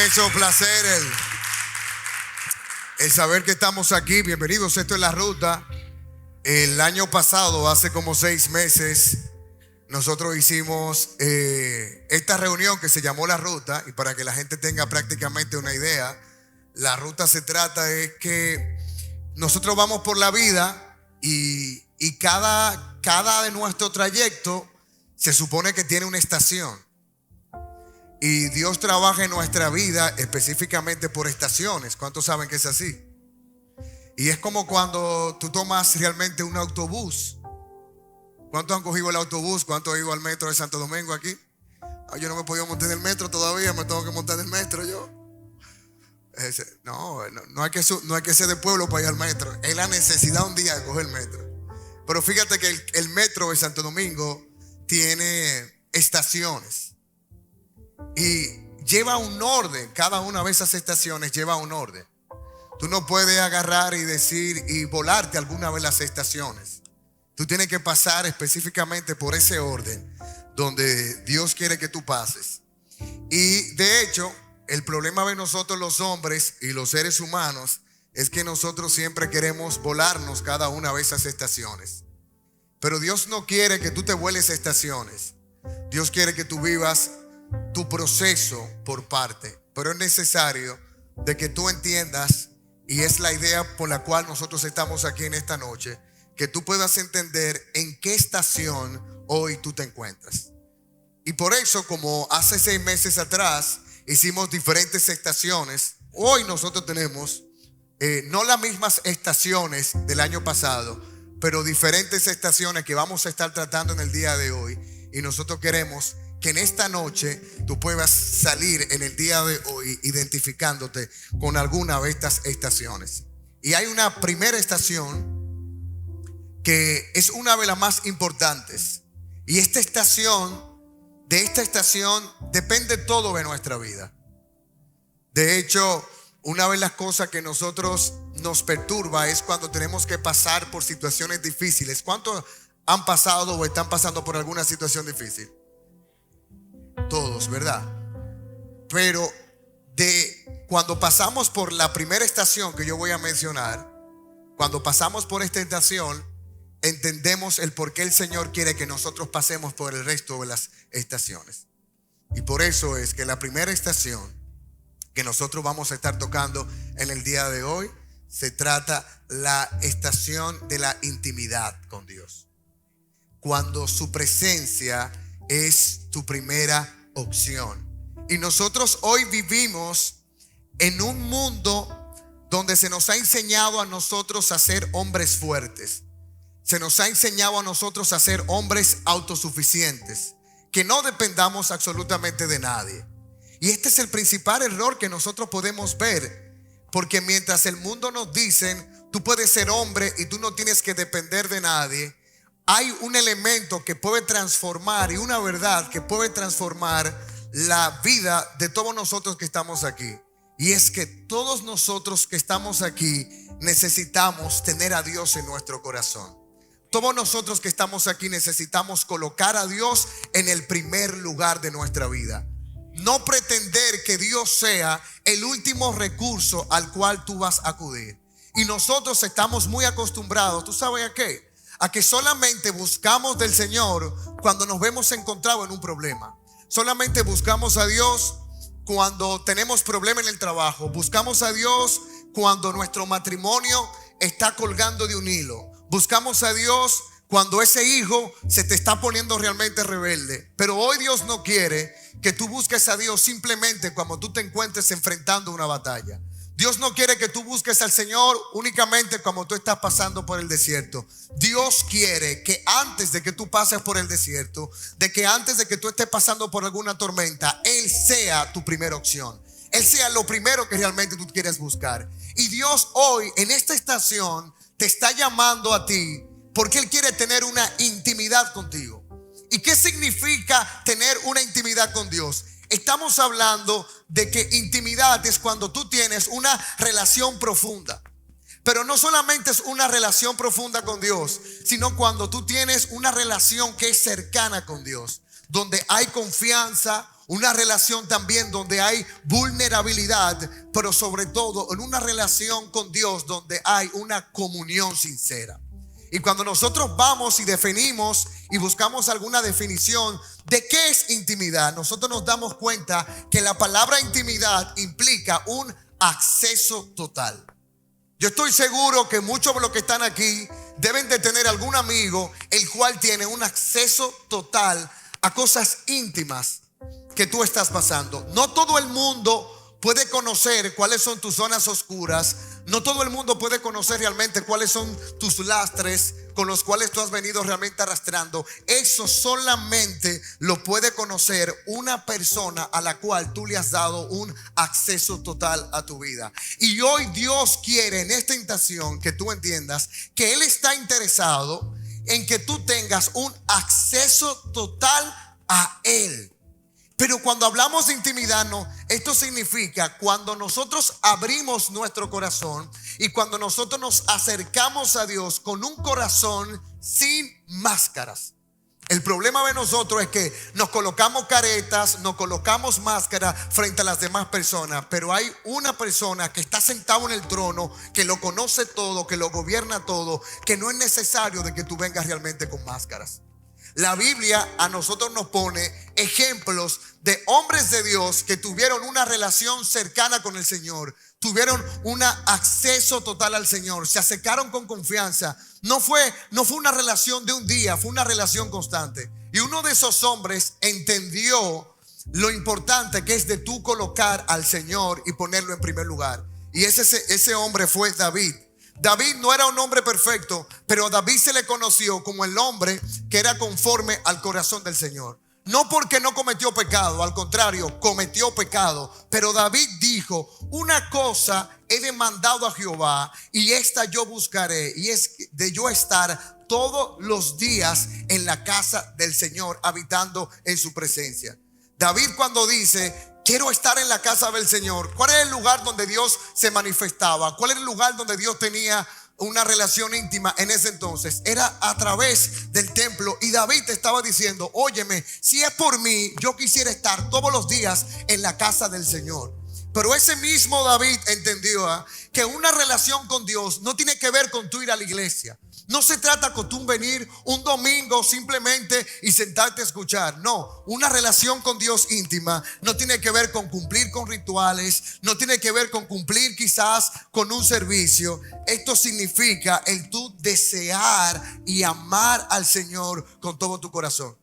inmenso placer el saber que estamos aquí. Bienvenidos, esto es La Ruta. El año pasado, hace como 6 meses, nosotros hicimos esta reunión que se llamó La Ruta. Y para que la gente tenga prácticamente una idea, la ruta se trata es que nosotros vamos por la vida y cada de nuestro trayecto se supone que tiene una estación. Y Dios trabaja en nuestra vida específicamente por estaciones. ¿Cuántos saben que es así? Y es como cuando tú tomas realmente un autobús. ¿Cuántos han cogido el autobús? ¿Cuántos han ido al metro de Santo Domingo aquí? Yo no me he podido montar en el metro todavía. Me tengo que montar en el metro yo. No hay que ser de pueblo para ir al metro. Es la necesidad un día de coger el metro. Pero fíjate que el metro de Santo Domingo tiene estaciones. Y lleva un orden. Cada una de esas estaciones lleva un orden. Tú no puedes agarrar y decir y volarte alguna de las estaciones. Tú tienes que pasar específicamente por ese orden donde Dios quiere que tú pases. Y de hecho, el problema de nosotros los hombres y los seres humanos es que nosotros siempre queremos volarnos cada una de esas estaciones. Pero Dios no quiere que tú te vueles estaciones. Dios quiere que tú vivas tu proceso por parte. Pero es necesario de que tú entiendas, y es la idea por la cual nosotros estamos aquí en esta noche, que tú puedas entender en qué estación hoy tú te encuentras. Y por eso, como hace 6 meses atrás hicimos diferentes estaciones, hoy nosotros tenemos no las mismas estaciones del año pasado, pero diferentes estaciones que vamos a estar tratando en el día de hoy. Y nosotros queremos que en esta noche tú puedas salir en el día de hoy identificándote con alguna de estas estaciones. Y hay una primera estación que es una de las más importantes. Y de esta estación depende todo de nuestra vida. De hecho, una de las cosas que nosotros nos perturba es cuando tenemos que pasar por situaciones difíciles. ¿Cuántos han pasado o están pasando por alguna situación difícil? Todos, ¿verdad? Pero cuando pasamos por la primera estación que yo voy a mencionar, cuando pasamos por esta estación, entendemos el por qué el Señor quiere que nosotros pasemos por el resto de las estaciones. Y por eso es que la primera estación que nosotros vamos a estar tocando en el día de hoy se trata la estación de la intimidad con Dios. Cuando su presencia es tu primera opción. Y nosotros hoy vivimos en un mundo donde se nos ha enseñado a nosotros a ser hombres fuertes. Se nos ha enseñado a nosotros a ser hombres autosuficientes, que no dependamos absolutamente de nadie. Y este es el principal error que nosotros podemos ver, porque mientras el mundo nos dicen tú puedes ser hombre y tú no tienes que depender de nadie, hay un elemento que puede transformar y una verdad que puede transformar la vida de todos nosotros que estamos aquí. Y es que todos nosotros que estamos aquí necesitamos tener a Dios en nuestro corazón. Todos nosotros que estamos aquí necesitamos colocar a Dios en el primer lugar de nuestra vida. No pretender que Dios sea el último recurso al cual tú vas a acudir. Y nosotros estamos muy acostumbrados, ¿tú sabes a qué? A que solamente buscamos del Señor cuando nos vemos encontrados en un problema. Solamente buscamos a Dios cuando tenemos problemas en el trabajo. Buscamos a Dios cuando nuestro matrimonio está colgando de un hilo. Buscamos a Dios cuando ese hijo se te está poniendo realmente rebelde. Pero hoy Dios no quiere que tú busques a Dios simplemente cuando tú te encuentres enfrentando una batalla. Dios no quiere que tú busques al Señor únicamente cuando tú estás pasando por el desierto. Dios quiere que antes de que tú pases por el desierto, de que antes de que tú estés pasando por alguna tormenta, Él sea tu primera opción. Él sea lo primero que realmente tú quieres buscar. Y Dios hoy en esta estación te está llamando a ti porque Él quiere tener una intimidad contigo. ¿Y qué significa tener una intimidad con Dios? Estamos hablando de que intimidad es cuando tú tienes una relación profunda. Pero no solamente es una relación profunda con Dios, sino cuando tú tienes una relación que es cercana con Dios, donde hay confianza, una relación también donde hay vulnerabilidad, pero sobre todo en una relación con Dios donde hay una comunión sincera. Y cuando nosotros vamos y definimos y buscamos alguna definición de qué es intimidad, nosotros nos damos cuenta que la palabra intimidad implica un acceso total. Yo estoy seguro que muchos de los que están aquí deben de tener algún amigo el cual tiene un acceso total a cosas íntimas que tú estás pasando. No todo el mundo puede conocer cuáles son tus zonas oscuras. No todo el mundo puede conocer realmente cuáles son tus lastres con los cuales tú has venido realmente arrastrando. Eso solamente lo puede conocer una persona a la cual tú le has dado un acceso total a tu vida. Y hoy Dios quiere en esta invitación que tú entiendas que Él está interesado en que tú tengas un acceso total a Él. Pero cuando hablamos de intimidad, no, esto significa cuando nosotros abrimos nuestro corazón y cuando nosotros nos acercamos a Dios con un corazón sin máscaras. El problema de nosotros es que nos colocamos caretas, nos colocamos máscara frente a las demás personas, pero hay una persona que está sentado en el trono, que lo conoce todo, que lo gobierna todo, que no es necesario de que tú vengas realmente con máscaras. La Biblia a nosotros nos pone ejemplos de hombres de Dios que tuvieron una relación cercana con el Señor, tuvieron un acceso total al Señor, se acercaron con confianza. No fue una relación de un día, fue una relación constante. Y uno de esos hombres entendió lo importante que es de tú colocar al Señor y ponerlo en primer lugar. Y ese hombre fue David. David no era un hombre perfecto, pero David se le conoció como el hombre que era conforme al corazón del Señor. No porque no cometió pecado, al contrario, cometió pecado. Pero David dijo: una cosa he demandado a Jehová y esta yo buscaré, y es de yo estar todos los días en la casa del Señor, habitando en su presencia. David, cuando dice quiero estar en la casa del Señor, ¿cuál es el lugar donde Dios se manifestaba? ¿Cuál era el lugar donde Dios tenía una relación íntima en ese entonces? Era a través del templo. Y David te estaba diciendo: óyeme, si es por mí, yo quisiera estar todos los días en la casa del Señor. Pero ese mismo David entendió que una relación con Dios no tiene que ver con tú ir a la iglesia. No se trata con tú venir un domingo simplemente y sentarte a escuchar. No, una relación con Dios íntima no tiene que ver con cumplir con rituales, no tiene que ver con cumplir quizás con un servicio. Esto significa el tú desear y amar al Señor con todo tu corazón.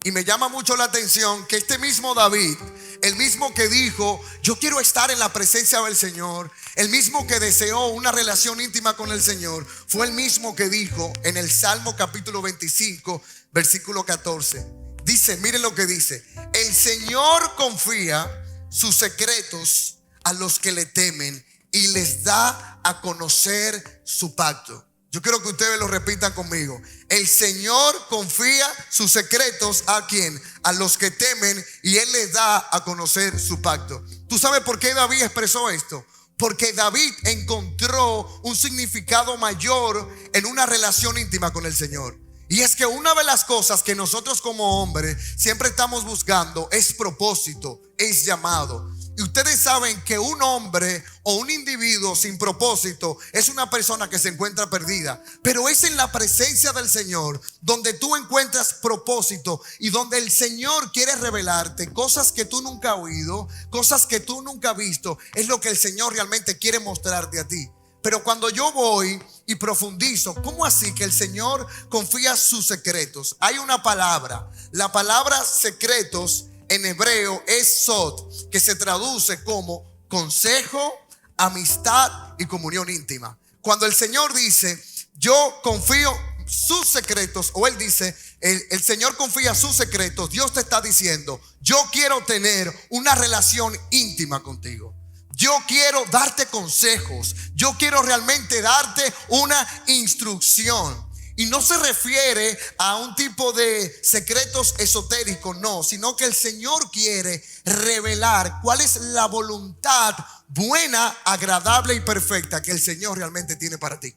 Y me llama mucho la atención que este mismo David, el mismo que dijo yo quiero estar en la presencia del Señor, el mismo que deseó una relación íntima con el Señor, fue el mismo que dijo en el Salmo capítulo 25 versículo 14. Dice, miren lo que dice: el Señor confía sus secretos a los que le temen y les da a conocer su pacto. Yo quiero que ustedes lo repitan conmigo. El Señor confía sus secretos ¿a quién? A los que temen, y Él les da a conocer su pacto. ¿Tú sabes por qué David expresó esto? Porque David encontró un significado mayor en una relación íntima con el Señor. Y es que una de las cosas que nosotros como hombres siempre estamos buscando es propósito, es llamado. Y ustedes saben que un hombre o un individuo sin propósito es una persona que se encuentra perdida. Pero es en la presencia del Señor donde tú encuentras propósito y donde el Señor quiere revelarte cosas que tú nunca has oído, cosas que tú nunca has visto. Es lo que el Señor realmente quiere mostrarte a ti. Pero cuando yo voy y profundizo, ¿cómo así que el Señor confía sus secretos? Hay una palabra, la palabra secretos en hebreo es sod, que se traduce como consejo, amistad y comunión íntima. Cuando el Señor dice yo confío sus secretos, o Él dice el Señor confía sus secretos, Dios te está diciendo yo quiero tener una relación íntima contigo. Yo quiero darte consejos, yo quiero realmente darte una instrucción. Y no se refiere a un tipo de secretos esotéricos, no, sino que el Señor quiere revelar cuál es la voluntad buena, agradable y perfecta que el Señor realmente tiene para ti.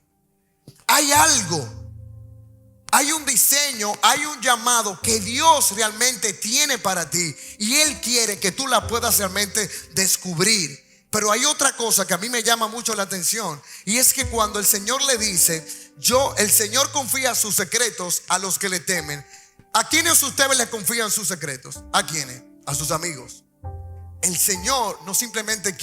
Hay algo Hay un diseño, hay un llamado que Dios realmente tiene para ti y Él quiere que tú la puedas realmente descubrir. Pero hay otra cosa que a mí me llama mucho la atención, y es que cuando el Señor le dice, el Señor confía sus secretos a los que le temen. ¿A quiénes ustedes le confían sus secretos? ¿A quiénes? A sus amigos. El Señor no simplemente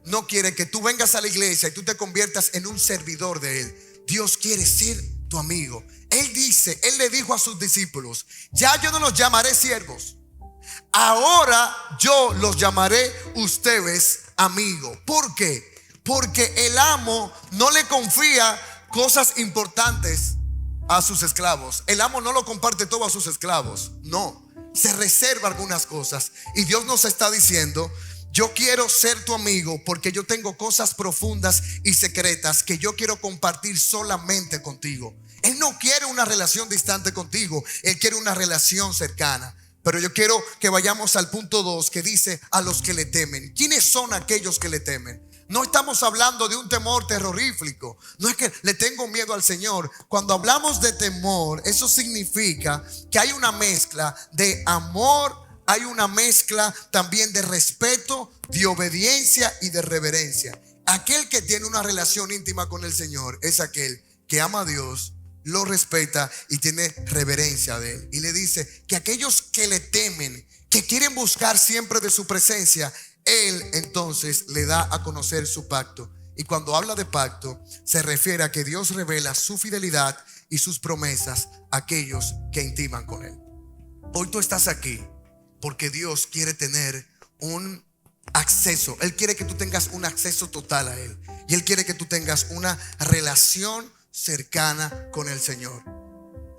no quiere que tú vengas a la iglesia y tú te conviertas en un servidor de Él. Dios quiere ser tu amigo. Él le dijo a sus discípulos: ya yo no los llamaré siervos, ahora yo los llamaré ustedes amigos. ¿Por qué? Porque el amo no le confía cosas importantes a sus esclavos. El amo no lo comparte todo a sus esclavos. No, se reserva algunas cosas. Y Dios nos está diciendo: yo quiero ser tu amigo porque yo tengo cosas profundas y secretas que yo quiero compartir solamente contigo. Él no quiere una relación distante contigo, Él quiere una relación cercana. Pero yo quiero que vayamos al punto 2, que dice: a los que le temen. ¿Quiénes son aquellos que le temen? No estamos hablando de un temor terrorífico. No es que le tengo miedo al Señor. Cuando hablamos de temor, eso significa que hay una mezcla de amor, hay una mezcla también de respeto, de obediencia y de reverencia. Aquel que tiene una relación íntima con el Señor es aquel que ama a Dios, lo respeta y tiene reverencia de Él. Y le dice que aquellos que le temen, que quieren buscar siempre de su presencia, Él entonces le da a conocer su pacto. Y cuando habla de pacto, se refiere a que Dios revela su fidelidad y sus promesas a aquellos que intiman con Él. Hoy tú estás aquí porque Dios quiere tener un acceso. Él quiere que tú tengas un acceso total a Él. Y Él quiere que tú tengas una relación cercana con el Señor.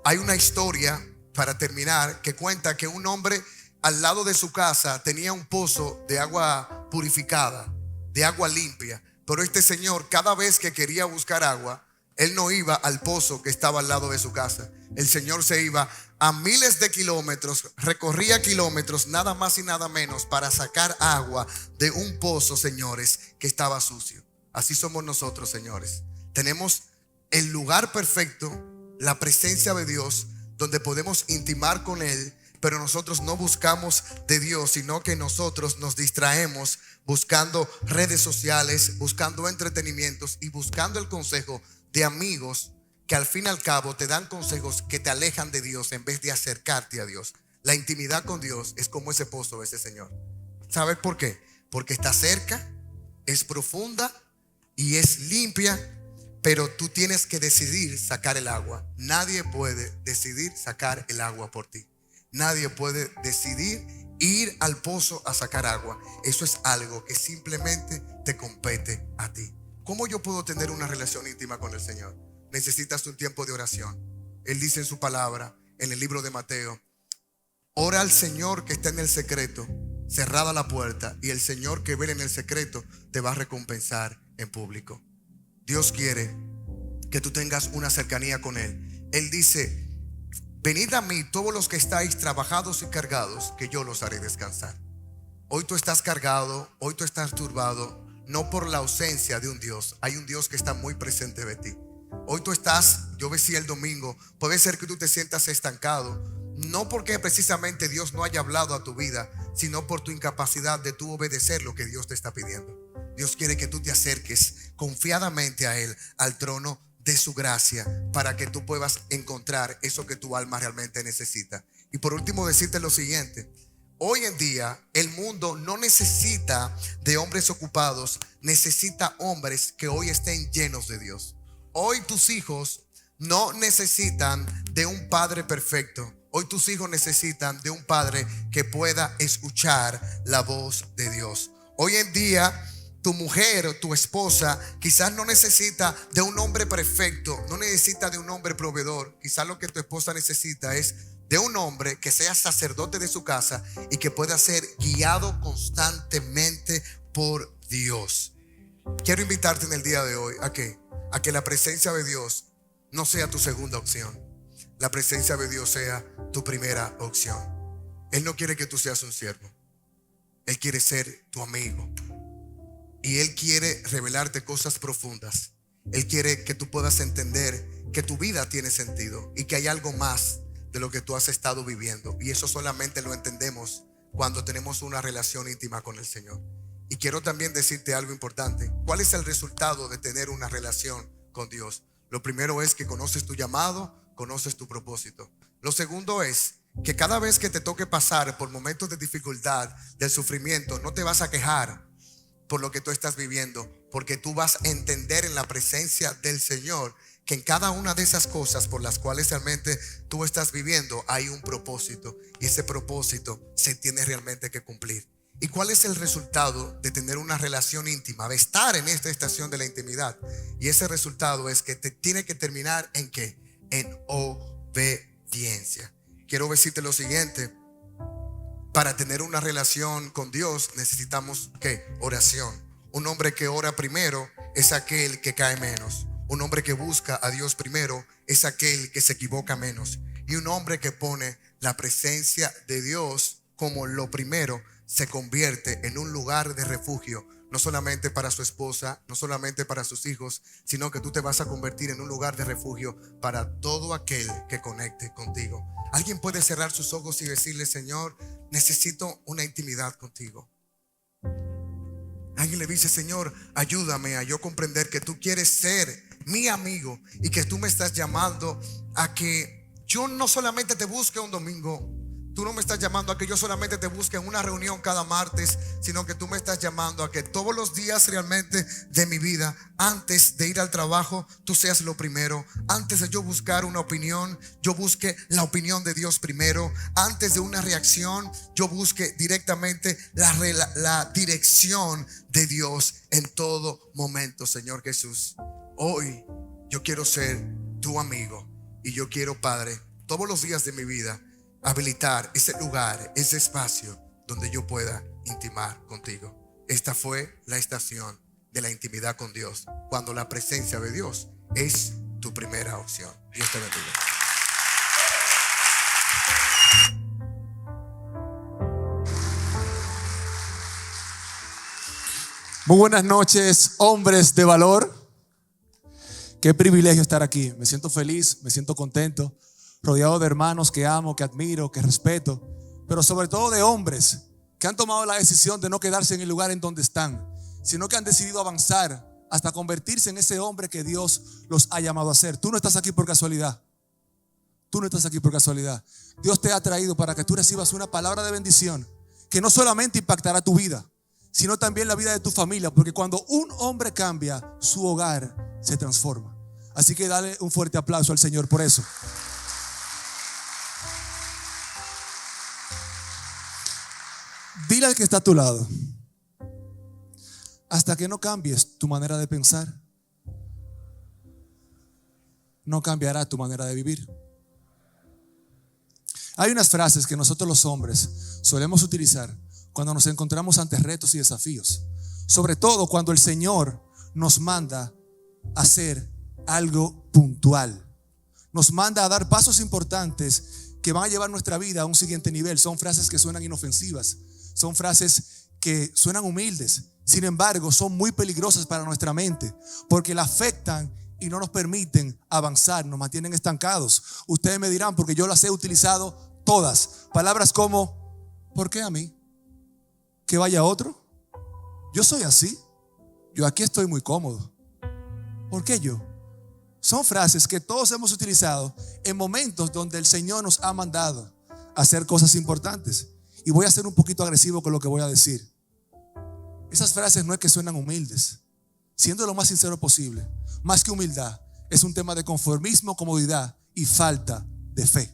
Hay una historia, para terminar, que cuenta que un hombre al lado de su casa tenía un pozo de agua purificada, de agua limpia. Pero este señor, cada vez que quería buscar agua, él no iba al pozo que estaba al lado de su casa. El Señor se iba a miles de kilómetros, recorría kilómetros, nada más y nada menos, para sacar agua de un pozo, señores, que estaba sucio. Así somos nosotros, señores. Tenemos el lugar perfecto, la presencia de Dios, donde podemos intimar con Él, pero nosotros no buscamos de Dios, sino que nosotros nos distraemos buscando redes sociales, buscando entretenimientos y buscando el consejo de amigos que al fin y al cabo te dan consejos que te alejan de Dios en vez de acercarte a Dios. La intimidad con Dios es como ese pozo de ese Señor. ¿Sabes por qué? Porque está cerca, es profunda y es limpia. Pero tú tienes que decidir sacar el agua. Nadie puede decidir sacar el agua por ti. Nadie puede decidir ir al pozo a sacar agua. Eso es algo que simplemente te compete a ti. ¿Cómo yo puedo tener una relación íntima con el Señor? Necesitas un tiempo de oración. Él dice en su palabra, en el libro de Mateo: ora al Señor que está en el secreto, cerrada la puerta, y el Señor que ve en el secreto te va a recompensar en público. Dios quiere que tú tengas una cercanía con Él. Él dice: venid a mí todos los que estáis trabajados y cargados, que yo los haré descansar. Hoy tú estás cargado, hoy tú estás turbado, no por la ausencia de un Dios. Hay un Dios que está muy presente de ti. Hoy tú estás, yo decía el domingo, puede ser que tú te sientas estancado, no porque precisamente Dios no haya hablado a tu vida, sino por tu incapacidad de tú obedecer lo que Dios te está pidiendo. Dios quiere que tú te acerques confiadamente a Él, al trono de su gracia, para que tú puedas encontrar eso que tu alma realmente necesita. Y por último, decirte lo siguiente: hoy en día el mundo no necesita de hombres ocupados, necesita hombres que hoy estén llenos de Dios. Hoy tus hijos no necesitan de un padre perfecto. Hoy tus hijos necesitan de un padre que pueda escuchar la voz de Dios. Hoy en día tu mujer, tu esposa, quizás no necesita de un hombre perfecto, no necesita de un hombre proveedor. Quizás lo que tu esposa necesita es de un hombre que sea sacerdote de su casa y que pueda ser guiado constantemente por Dios. Quiero invitarte en el día de hoy a que la presencia de Dios no sea tu segunda opción. La presencia de Dios sea tu primera opción. Él no quiere que tú seas un siervo. Él quiere ser tu amigo. Y Él quiere revelarte cosas profundas. Él quiere que tú puedas entender que tu vida tiene sentido y que hay algo más de lo que tú has estado viviendo. Y eso solamente lo entendemos cuando tenemos una relación íntima con el Señor. Y quiero también decirte algo importante. ¿Cuál es el resultado de tener una relación con Dios? Lo primero es que conoces tu llamado, conoces tu propósito. Lo segundo es que cada vez que te toque pasar por momentos de dificultad, de sufrimiento, no te vas a quejar por lo que tú estás viviendo, porque tú vas a entender en la presencia del Señor que en cada una de esas cosas por las cuales realmente tú estás viviendo hay un propósito, y ese propósito se tiene realmente que cumplir. ¿Y cuál es el resultado de tener una relación íntima, de estar en esta estación de la intimidad? Y ese resultado es que te tiene que terminar ¿en qué? En obediencia. Quiero decirte lo siguiente: para tener una relación con Dios necesitamos ¿qué? Oración. Un hombre que ora primero es aquel que cae menos. Un hombre que busca a Dios primero es aquel que se equivoca menos. Y un hombre que pone la presencia de Dios como lo primero se convierte en un lugar de refugio, no solamente para su esposa, no solamente para sus hijos, sino que tú te vas a convertir en un lugar de refugio para todo aquel que conecte contigo. Alguien puede cerrar sus ojos y decirle: Señor, necesito una intimidad contigo. Alguien le dice: Señor, ayúdame a yo comprender que tú quieres ser mi amigo y que tú me estás llamando a que yo no solamente te busque un domingo. Tú no me estás llamando a que yo solamente te busque en una reunión cada martes, sino que tú me estás llamando a que todos los días realmente de mi vida, antes de ir al trabajo, tú seas lo primero. Antes de yo buscar una opinión, yo busque la opinión de Dios primero. Antes de una reacción, yo busque directamente la dirección de Dios en todo momento. Señor Jesús, hoy yo quiero ser tu amigo y yo quiero, Padre, todos los días de mi vida habilitar ese lugar, ese espacio donde yo pueda intimar contigo. Esta fue la estación de la intimidad con Dios, cuando la presencia de Dios es tu primera opción. Dios te bendiga. Muy buenas noches, hombres de valor. Qué privilegio estar aquí. Me siento feliz, me siento contento, rodeado de hermanos que amo, que admiro, que respeto, pero sobre todo de hombres que han tomado la decisión de no quedarse en el lugar en donde están, sino que han decidido avanzar hasta convertirse en ese hombre que Dios los ha llamado a ser. Tú no estás aquí por casualidad. Tú no estás aquí por casualidad. Dios te ha traído para que tú recibas una palabra de bendición que no solamente impactará tu vida, sino también la vida de tu familia, porque cuando un hombre cambia, su hogar se transforma. Así que dale un fuerte aplauso al Señor por eso. Dile al que está a tu lado: hasta que no cambies tu manera de pensar, no cambiará tu manera de vivir. Hay unas frases que nosotros los hombres solemos utilizar cuando nos encontramos ante retos y desafíos, sobre todo cuando el Señor nos manda a hacer algo puntual, nos manda a dar pasos importantes que van a llevar nuestra vida a un siguiente nivel. Son frases que suenan inofensivas, son frases que suenan humildes, sin embargo son muy peligrosas para nuestra mente, porque la afectan y no nos permiten avanzar, nos mantienen estancados. Ustedes me dirán, porque yo las he utilizado todas. Palabras como: ¿por qué a mí? ¿Que vaya otro? Yo soy así, yo aquí estoy muy cómodo. ¿Por qué yo? Son frases que todos hemos utilizado en momentos donde el Señor nos ha mandado a hacer cosas importantes. Y voy a ser un poquito agresivo con lo que voy a decir. Esas frases no es que suenan humildes. Siendo lo más sincero posible, más que humildad, es un tema de conformismo, comodidad y falta de fe.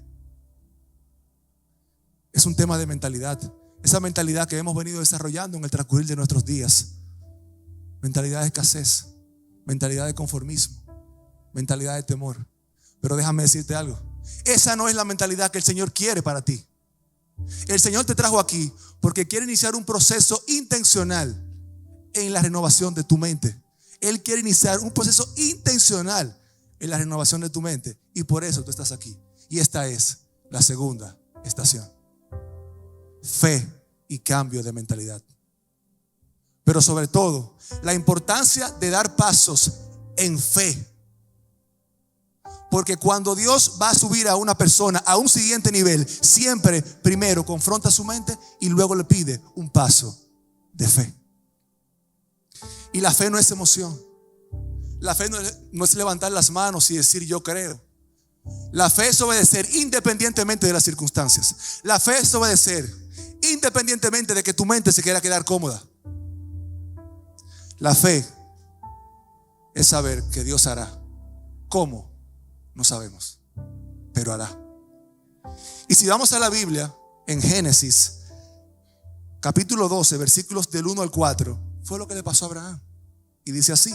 Es un tema de mentalidad. Esa mentalidad que hemos venido desarrollando en el transcurrir de nuestros días. Mentalidad de escasez, mentalidad de conformismo, mentalidad de temor. Pero déjame decirte algo: esa no es la mentalidad que el Señor quiere para ti. El Señor te trajo aquí porque quiere iniciar un proceso intencional en la renovación de tu mente. Él quiere iniciar un proceso intencional en la renovación de tu mente, y por eso tú estás aquí. Y esta es la segunda estación: fe y cambio de mentalidad. Pero sobre todo, la importancia de dar pasos en fe. Porque cuando Dios va a subir a una persona a un siguiente nivel, siempre primero confronta su mente y luego le pide un paso de fe. Y la fe no es emoción. La fe no es levantar las manos y decir yo creo. La fe es obedecer independientemente de las circunstancias. La fe es obedecer independientemente de que tu mente se quiera quedar cómoda. La fe es saber que Dios hará. ¿Cómo? No sabemos, pero hará. Y si vamos a la Biblia, en Génesis capítulo 12, versículos del 1 al 4, fue lo que le pasó a Abraham. Y dice así: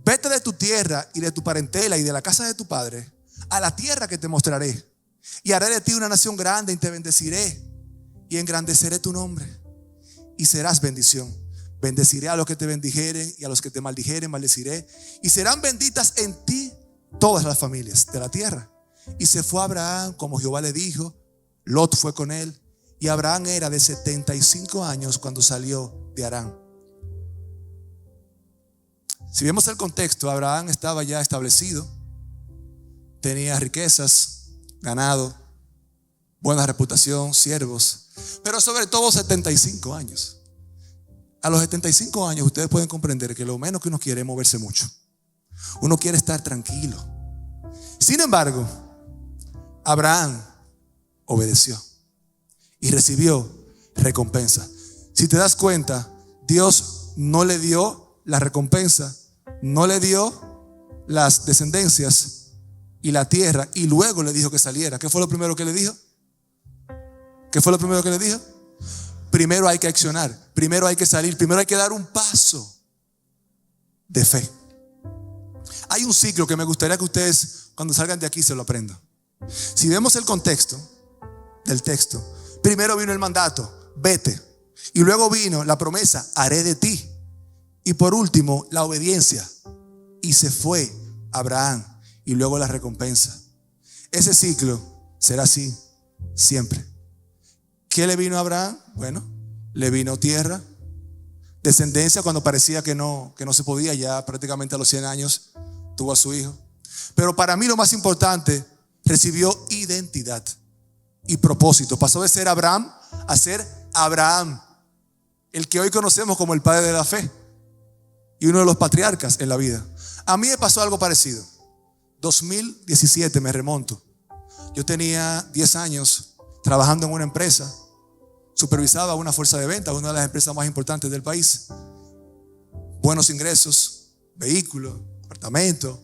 vete de tu tierra y de tu parentela y de la casa de tu padre a la tierra que te mostraré, y haré de ti una nación grande y te bendeciré y engrandeceré tu nombre y serás bendición. Bendeciré a los que te bendijeren y a los que te maldijeren maldeciré, y serán benditas en ti todas las familias de la tierra. Y se fue Abraham como Jehová le dijo. Lot fue con él, y Abraham era de 75 años cuando salió de Harán. Si vemos el contexto, Abraham estaba ya establecido, tenía riquezas, ganado, buena reputación, siervos, pero sobre todo 75 años. A los 75 años ustedes pueden comprender que lo menos que uno quiere es moverse mucho. Uno quiere estar tranquilo. Sin embargo, Abraham obedeció y recibió recompensa. Si te das cuenta, Dios no le dio la recompensa, no le dio las descendencias y la tierra, y luego le dijo que saliera. ¿Qué fue lo primero que le dijo? ¿Qué fue lo primero que le dijo? Primero hay que accionar, primero hay que salir, primero hay que dar un paso de fe. Hay un ciclo que me gustaría que ustedes cuando salgan de aquí se lo aprendan. Si vemos el contexto del texto, primero vino el mandato, vete, y luego vino la promesa, haré de ti, y por último la obediencia, y se fue Abraham, y luego la recompensa. Ese ciclo será así siempre. ¿Qué le vino a Abraham? Bueno, le vino tierra, descendencia cuando parecía que no se podía. Ya prácticamente a los 100 años tuvo a su hijo. Pero para mí lo más importante, recibió identidad y propósito. Pasó de ser Abraham a ser Abraham, el que hoy conocemos como el padre de la fe y uno de los patriarcas en la vida. A mí me pasó algo parecido. 2017 me remonto. Yo tenía 10 años trabajando en una empresa, supervisaba una fuerza de venta, una de las empresas más importantes del país. Buenos ingresos, vehículos, apartamento,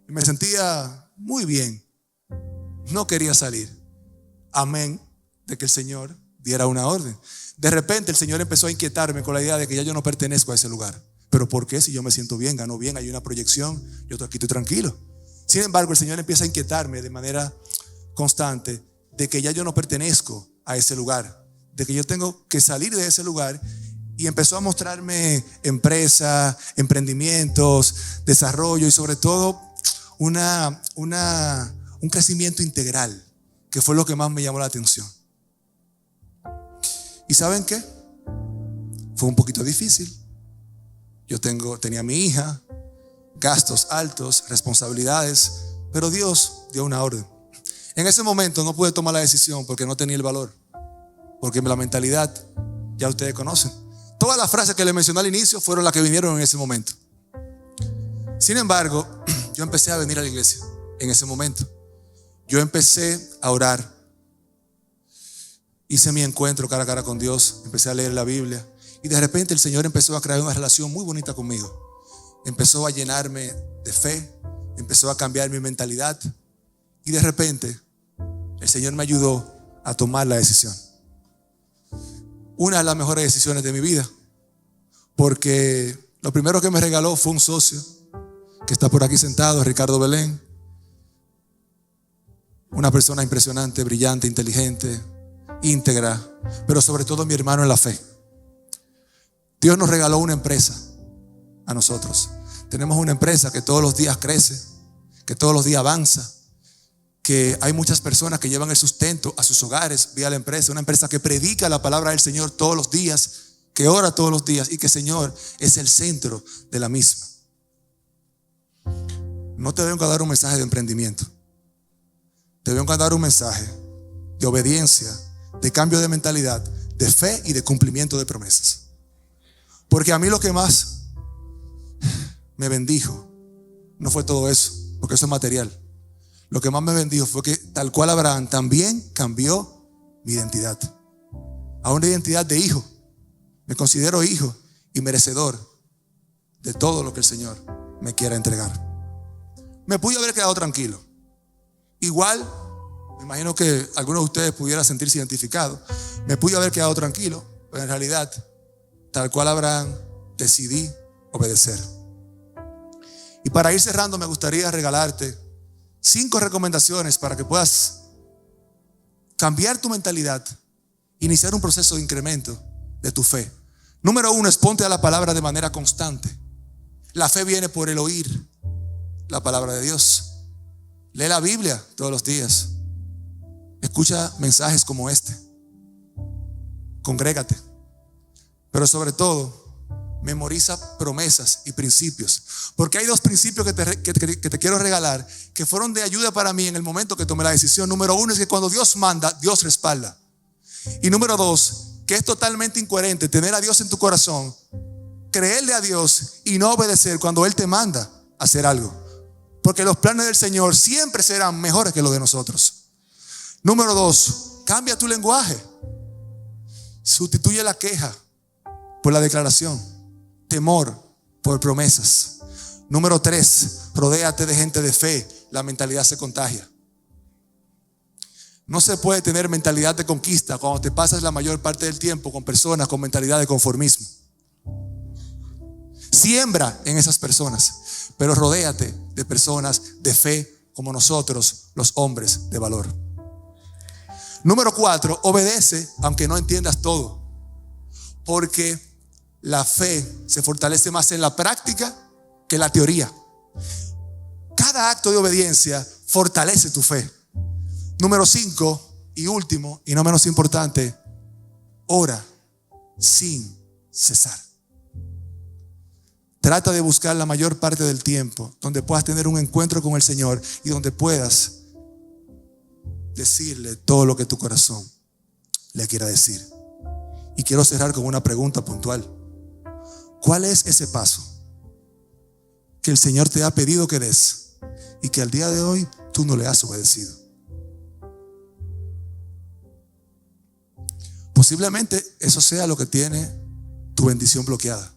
y me sentía muy bien. No quería salir, amén de que el Señor diera una orden. De repente el Señor empezó a inquietarme con la idea de que ya yo no pertenezco a ese lugar. ¿Pero por qué? Si yo me siento bien, gano bien, hay una proyección, yo aquí estoy tranquilo. Sin embargo, el Señor empieza a inquietarme de manera constante de que ya yo no pertenezco a ese lugar, de que yo tengo que salir de ese lugar. Y empezó a mostrarme empresas, emprendimientos, desarrollo y sobre todo un crecimiento integral, que fue lo que más me llamó la atención. ¿Y saben qué? Fue un poquito difícil. Yo tenía mi hija, gastos altos, responsabilidades, pero Dios dio una orden. En ese momento no pude tomar la decisión porque no tenía el valor, porque la mentalidad ya ustedes conocen. Todas las frases que les mencioné al inicio fueron las que vinieron en ese momento. Sin embargo, yo empecé a venir a la iglesia en ese momento. Yo empecé a orar. Hice mi encuentro cara a cara con Dios. Empecé a leer la Biblia. Y de repente el Señor empezó a crear una relación muy bonita conmigo. Empezó a llenarme de fe. Empezó a cambiar mi mentalidad. Y de repente el Señor me ayudó a tomar la decisión. Una de las mejores decisiones de mi vida, porque lo primero que me regaló fue un socio que está por aquí sentado, Ricardo Belén. Una persona impresionante, brillante, inteligente, íntegra, pero sobre todo mi hermano en la fe. Dios nos regaló una empresa a nosotros. Tenemos una empresa que todos los días crece, que todos los días avanza, que hay muchas personas que llevan el sustento a sus hogares vía la empresa. Una empresa que predica la palabra del Señor todos los días, que ora todos los días y que el Señor es el centro de la misma. no te vengo a dar un mensaje de emprendimiento. Te vengo a dar un mensaje de obediencia, de cambio de mentalidad, de fe y de cumplimiento de promesas. Porque a mí lo que más me bendijo no fue todo eso, porque eso es material. Lo que más me bendijo fue que, tal cual Abraham, también cambió mi identidad a una identidad de hijo. Me considero hijo y merecedor de todo lo que el Señor me quiera entregar. Me pude haber quedado tranquilo. Igual, me imagino que algunos de ustedes pudieran sentirse identificados. Me pude haber quedado tranquilo, pero en realidad, tal cual Abraham, decidí obedecer. Y para ir cerrando, me gustaría regalarte 5 recomendaciones para que puedas cambiar tu mentalidad, iniciar un proceso de incremento de tu fe. Número 1, exponte a la palabra de manera constante. La fe viene por el oír la palabra de Dios. Lee la Biblia todos los días. Escucha mensajes como este. Congrégate. Pero sobre todo, memoriza promesas y principios. Porque hay 2 principios que te quiero regalar, que fueron de ayuda para mí en el momento que tomé la decisión. Número 1 es que cuando Dios manda, Dios respalda. Y número 2, que es totalmente incoherente tener a Dios en tu corazón, creerle a Dios y no obedecer cuando Él te manda a hacer algo. Porque los planes del Señor siempre serán mejores que los de nosotros. Número 2, cambia tu lenguaje. Sustituye la queja por la declaración, temor por promesas. Número 3, rodéate de gente de fe. La mentalidad se contagia. No se puede tener mentalidad de conquista cuando te pasas la mayor parte del tiempo con personas con mentalidad de conformismo. Siembra en esas personas, pero rodéate de personas de fe como nosotros, los hombres de valor. Número 4, obedece aunque no entiendas todo, porque la fe se fortalece más en la práctica que en la teoría. Cada acto de obediencia fortalece tu fe. Número 5 y último y no menos importante, ora sin cesar. Trata de buscar la mayor parte del tiempo donde puedas tener un encuentro con el Señor y donde puedas decirle todo lo que tu corazón le quiera decir. Y quiero cerrar con una pregunta puntual. ¿Cuál es ese paso que el Señor te ha pedido que des y que al día de hoy tú no le has obedecido? Posiblemente eso sea lo que tiene tu bendición bloqueada.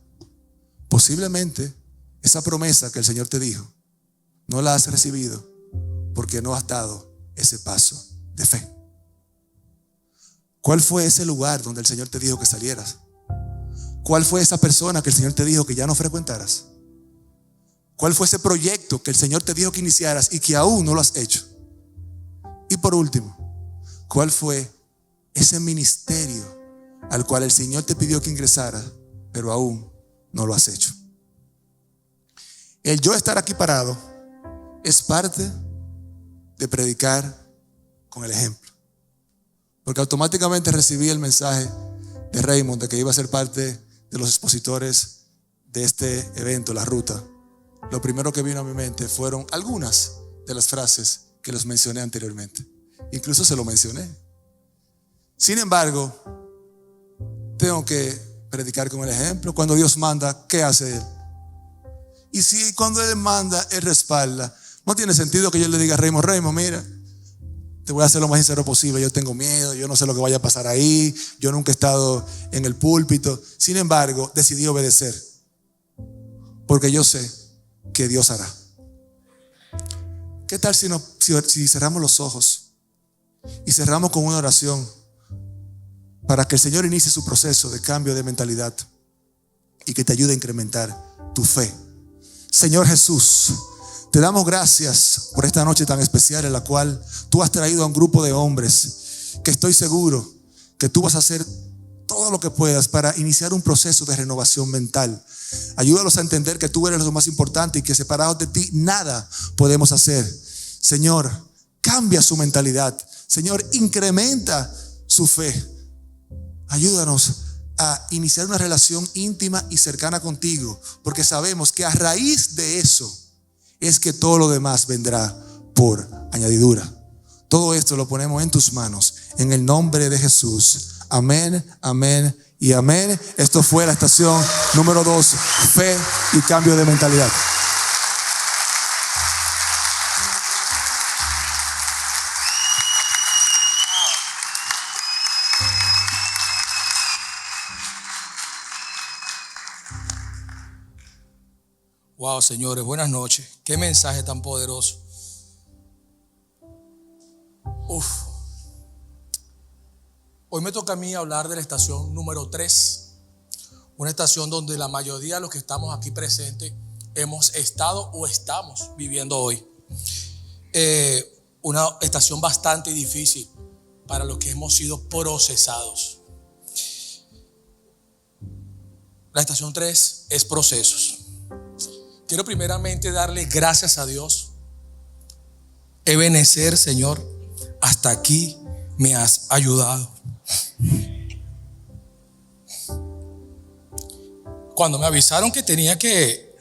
Posiblemente esa promesa que el Señor te dijo no la has recibido porque no has dado ese paso de fe. ¿Cuál fue ese lugar donde el Señor te dijo que salieras? ¿Cuál fue esa persona que el Señor te dijo que ya no frecuentaras? ¿Cuál fue ese proyecto que el Señor te dijo que iniciaras y que aún no lo has hecho? Y por último, ¿cuál fue ese ministerio al cual el Señor te pidió que ingresaras, pero aún no lo has hecho? El yo estar aquí parado es parte de predicar con el ejemplo. Porque automáticamente recibí el mensaje de Raymond de que iba a ser parte de los expositores de este evento, La Ruta. Lo primero que vino a mi mente fueron algunas de las frases que les mencioné anteriormente. Incluso se lo mencioné. Sin embargo, tengo que predicar con el ejemplo. Cuando Dios manda, ¿qué hace Él? Y si cuando Él manda, Él respalda. No tiene sentido que yo le diga a Raymond, mira, te voy a hacer lo más sincero posible. Yo tengo miedo, yo no sé lo que vaya a pasar ahí. Yo nunca he estado en el púlpito. Sin embargo, decidí obedecer. Porque yo sé que Dios hará. ¿Qué tal si cerramos los ojos y cerramos con una oración para que el Señor inicie su proceso de cambio de mentalidad y que te ayude a incrementar tu fe? Señor Jesús, te damos gracias por esta noche tan especial en la cual tú has traído a un grupo de hombres que estoy seguro que tú vas a hacer todo lo que puedas para iniciar un proceso de renovación mental. Ayúdalos a entender que tú eres lo más importante y que separados de ti nada podemos hacer. Señor, cambia su mentalidad. Señor, incrementa su fe. Ayúdanos a iniciar una relación íntima y cercana contigo, porque sabemos que a raíz de eso es que todo lo demás vendrá por añadidura. Todo esto lo ponemos en tus manos, en el nombre de Jesús. Amén, amén y amén. Esto fue la estación número 2, fe y cambio de mentalidad. Wow, señores, buenas noches. Qué mensaje tan poderoso. Hoy me toca a mí hablar de la estación número 3, una estación donde la mayoría de los que estamos aquí presentes hemos estado o estamos viviendo hoy. Una estación bastante difícil para los que hemos sido procesados. La estación 3 es procesos. Quiero primeramente darle gracias a Dios. Ebenecer, Señor, hasta aquí me has ayudado. Cuando me avisaron que tenía que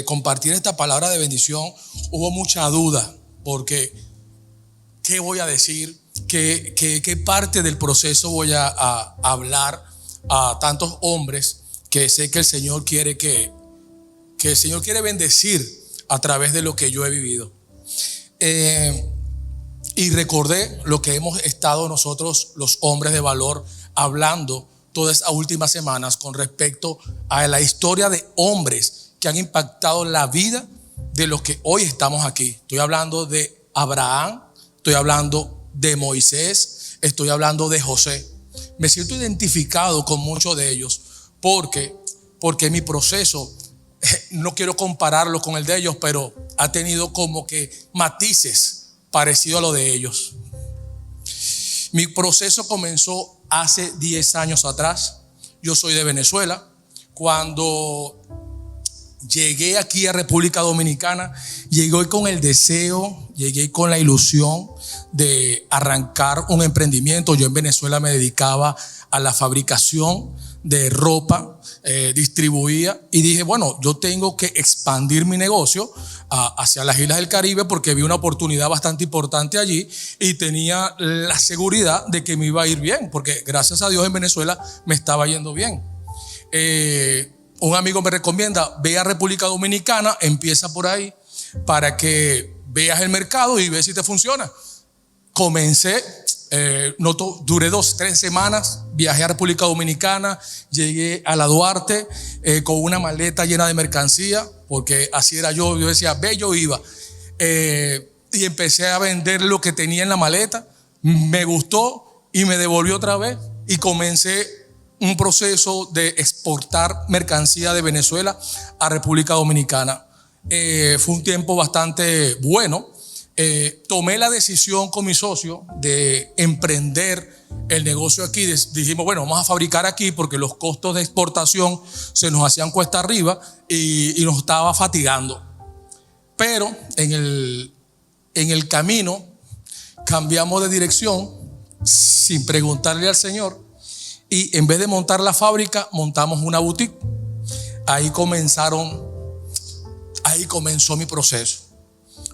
compartir esta palabra de bendición, hubo mucha duda, porque ¿qué voy a decir? ¿Qué parte del proceso voy a hablar a tantos hombres que sé que el Señor quiere que el Señor quiere bendecir a través de lo que yo he vivido? Y recordé lo que hemos estado nosotros, los hombres de valor, hablando todas estas últimas semanas con respecto a la historia de hombres que han impactado la vida de los que hoy estamos aquí. Estoy hablando de Abraham, estoy hablando de Moisés, estoy hablando de José. Me siento identificado con muchos de ellos porque mi proceso, no quiero compararlo con el de ellos, pero ha tenido como que matices parecidos a lo de ellos. Mi proceso comenzó hace 10 años atrás. Yo soy de Venezuela. Cuando llegué aquí a República Dominicana, llegué con el deseo, llegué con la ilusión de arrancar un emprendimiento. Yo en Venezuela me dedicaba a la fabricación de ropa, distribuía, y dije, bueno, yo tengo que expandir mi negocio hacia las islas del Caribe, porque vi una oportunidad bastante importante allí y tenía la seguridad de que me iba a ir bien, porque gracias a Dios en Venezuela me estaba yendo bien. Un amigo me recomienda, ve a República Dominicana, empieza por ahí para que veas el mercado y ves si te funciona. Comencé, duré 2-3 semanas, viajé a República Dominicana, llegué a la Duarte con una maleta llena de mercancía, porque así era yo decía, ve, yo iba, y empecé a vender lo que tenía en la maleta. Me gustó y me devolvió otra vez, y comencé un proceso de exportar mercancía de Venezuela a República Dominicana. Fue un tiempo bastante bueno. Tomé la decisión con mi socio de emprender el negocio aquí. Dijimos, bueno, vamos a fabricar aquí porque los costos de exportación se nos hacían cuesta arriba y nos estaba fatigando. Pero en el camino cambiamos de dirección sin preguntarle al Señor, y en vez de montar la fábrica montamos una boutique. Ahí comenzó mi proceso.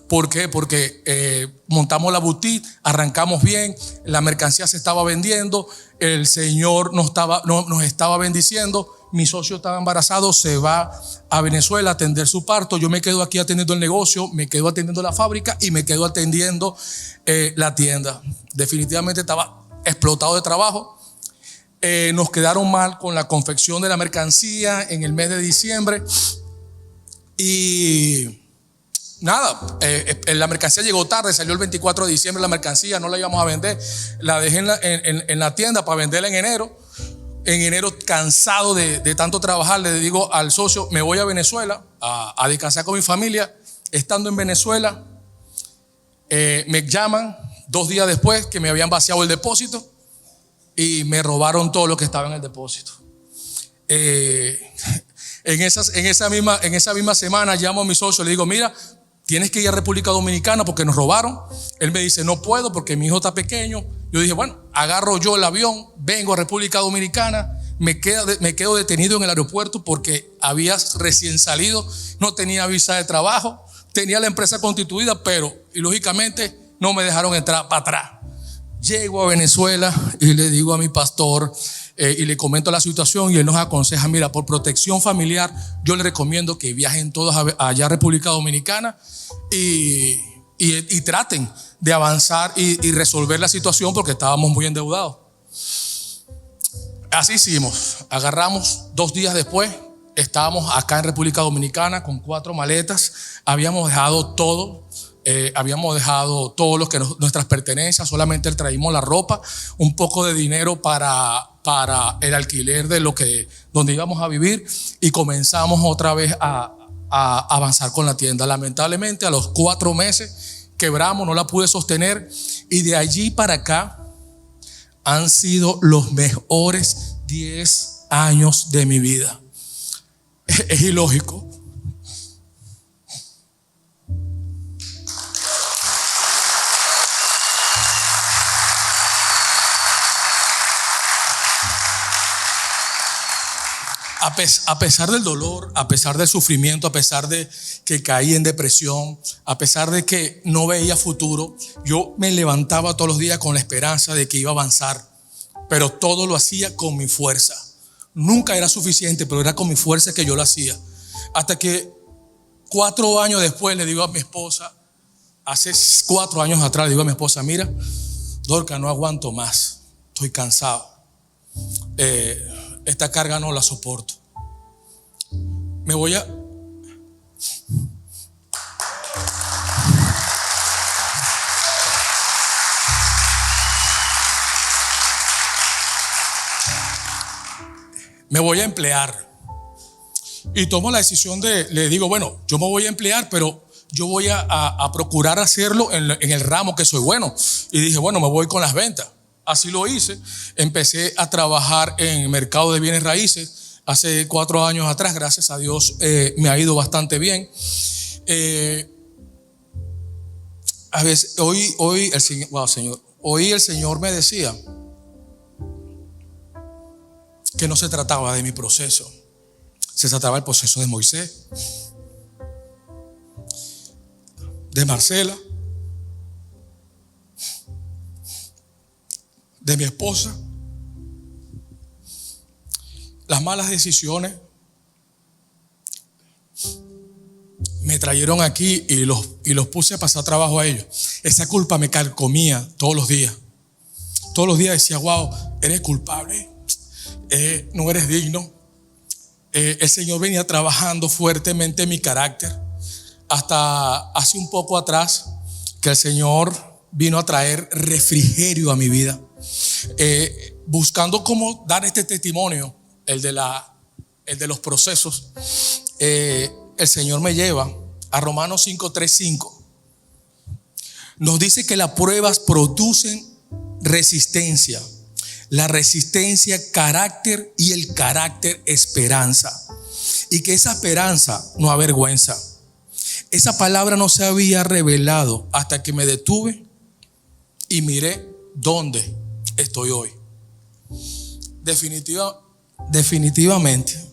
¿Por qué? Porque montamos la boutique, arrancamos bien, la mercancía se estaba vendiendo, el Señor nos estaba bendiciendo. Mi socio estaba embarazado, se va a Venezuela a atender su parto. Yo me quedo aquí atendiendo el negocio, me quedo atendiendo la fábrica y me quedo atendiendo la tienda. Definitivamente estaba explotado de trabajo. Nos quedaron mal con la confección de la mercancía en el mes de diciembre. Y nada, la mercancía llegó tarde, salió el 24 de diciembre la mercancía, no la íbamos a vender, la dejé en la tienda para venderla en enero. En enero, cansado de tanto trabajar, le digo al socio, me voy a Venezuela a descansar con mi familia. Estando en Venezuela, me llaman 2 días después que me habían vaciado el depósito y me robaron todo lo que estaba en el depósito. En esa misma semana llamo a mi socio, le digo, mira, tienes que ir a República Dominicana porque nos robaron. Él me dice, no puedo porque mi hijo está pequeño. Yo dije, bueno, agarro yo el avión, vengo a República Dominicana, me quedo detenido en el aeropuerto porque había recién salido, no tenía visa de trabajo, tenía la empresa constituida, pero y lógicamente no me dejaron entrar para atrás. Llego a Venezuela y le digo a mi pastor y le comento la situación, y él nos aconseja: mira, por protección familiar yo le recomiendo que viajen todos allá a República Dominicana y traten de avanzar y resolver la situación, porque estábamos muy endeudados. Así hicimos. Agarramos 2 días después. Estábamos acá en República Dominicana con 4 maletas. Habíamos dejado todo. Habíamos dejado todo lo que nuestras pertenencias. Solamente traímos la ropa, un poco de dinero para el alquiler de donde íbamos a vivir, y comenzamos otra vez a avanzar con la tienda. Lamentablemente a los 4 meses quebramos, no la pude sostener, y de allí para acá han sido los mejores 10 años de mi vida. Es ilógico. A pesar del dolor, a pesar del sufrimiento, a pesar de que caí en depresión, a pesar de que no veía futuro, yo me levantaba todos los días con la esperanza de que iba a avanzar, pero todo lo hacía con mi fuerza. Nunca era suficiente, pero era con mi fuerza que yo lo hacía. Hasta que 4 años después le digo a mi esposa, hace 4 años atrás le digo a mi esposa: mira, Dorca, no aguanto más, estoy cansado. Esta carga no la soporto. Me voy a emplear. Y tomo la decisión le digo: bueno, yo me voy a emplear, pero yo voy a procurar hacerlo en el ramo que soy bueno. Y dije: bueno, me voy con las ventas. Así lo hice. Empecé a trabajar en el mercado de bienes raíces hace 4 años atrás. Gracias a Dios me ha ido bastante bien. A veces hoy el Señor me decía que no se trataba de mi proceso, se trataba del proceso de Moisés, de Marcela, de mi esposa. Las malas decisiones me trajeron aquí y los puse a pasar trabajo a ellos. Esa culpa me carcomía todos los días. Todos los días decía: wow, eres culpable, no eres digno. El Señor venía trabajando fuertemente en mi carácter, hasta hace un poco atrás que el Señor vino a traer refrigerio a mi vida, buscando cómo dar este testimonio, el de los procesos. El Señor me lleva a Romanos 5:3-5. Nos dice que las pruebas producen resistencia, la resistencia carácter, y el carácter esperanza, y que esa esperanza no avergüenza. Esa palabra no se había revelado hasta que me detuve y miré dónde estoy hoy. Definitivamente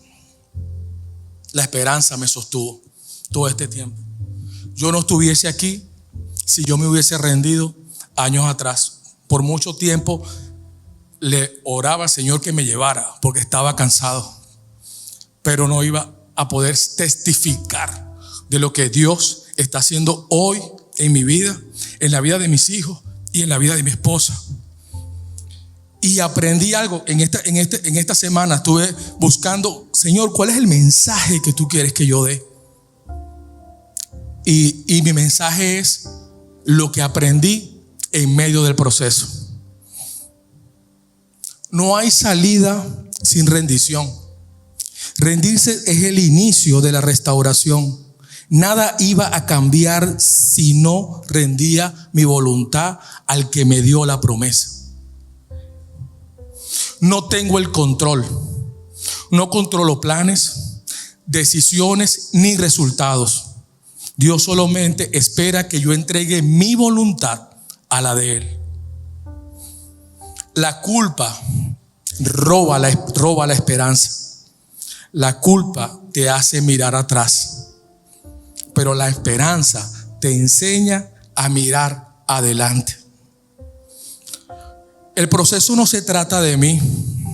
la esperanza me sostuvo todo este tiempo. Yo no estuviese aquí si yo me hubiese rendido años atrás. Por mucho tiempo le oraba al Señor que me llevara, porque estaba cansado, pero no iba a poder testificar de lo que Dios está haciendo hoy en mi vida, en la vida de mis hijos y en la vida de mi esposa. Y aprendí algo en esta semana. Estuve buscando: Señor, ¿cuál es el mensaje que tú quieres que yo dé? Y mi mensaje es lo que aprendí en medio del proceso. No hay salida sin rendición. Rendirse es el inicio de la restauración. Nada iba a cambiar si no rendía mi voluntad al que me dio la promesa. No tengo el control. No controlo planes, decisiones ni resultados. Dios solamente espera que yo entregue mi voluntad a la de Él. La culpa roba la esperanza. La culpa te hace mirar atrás. pero la esperanza te enseña a mirar adelante. El proceso no se trata de mí,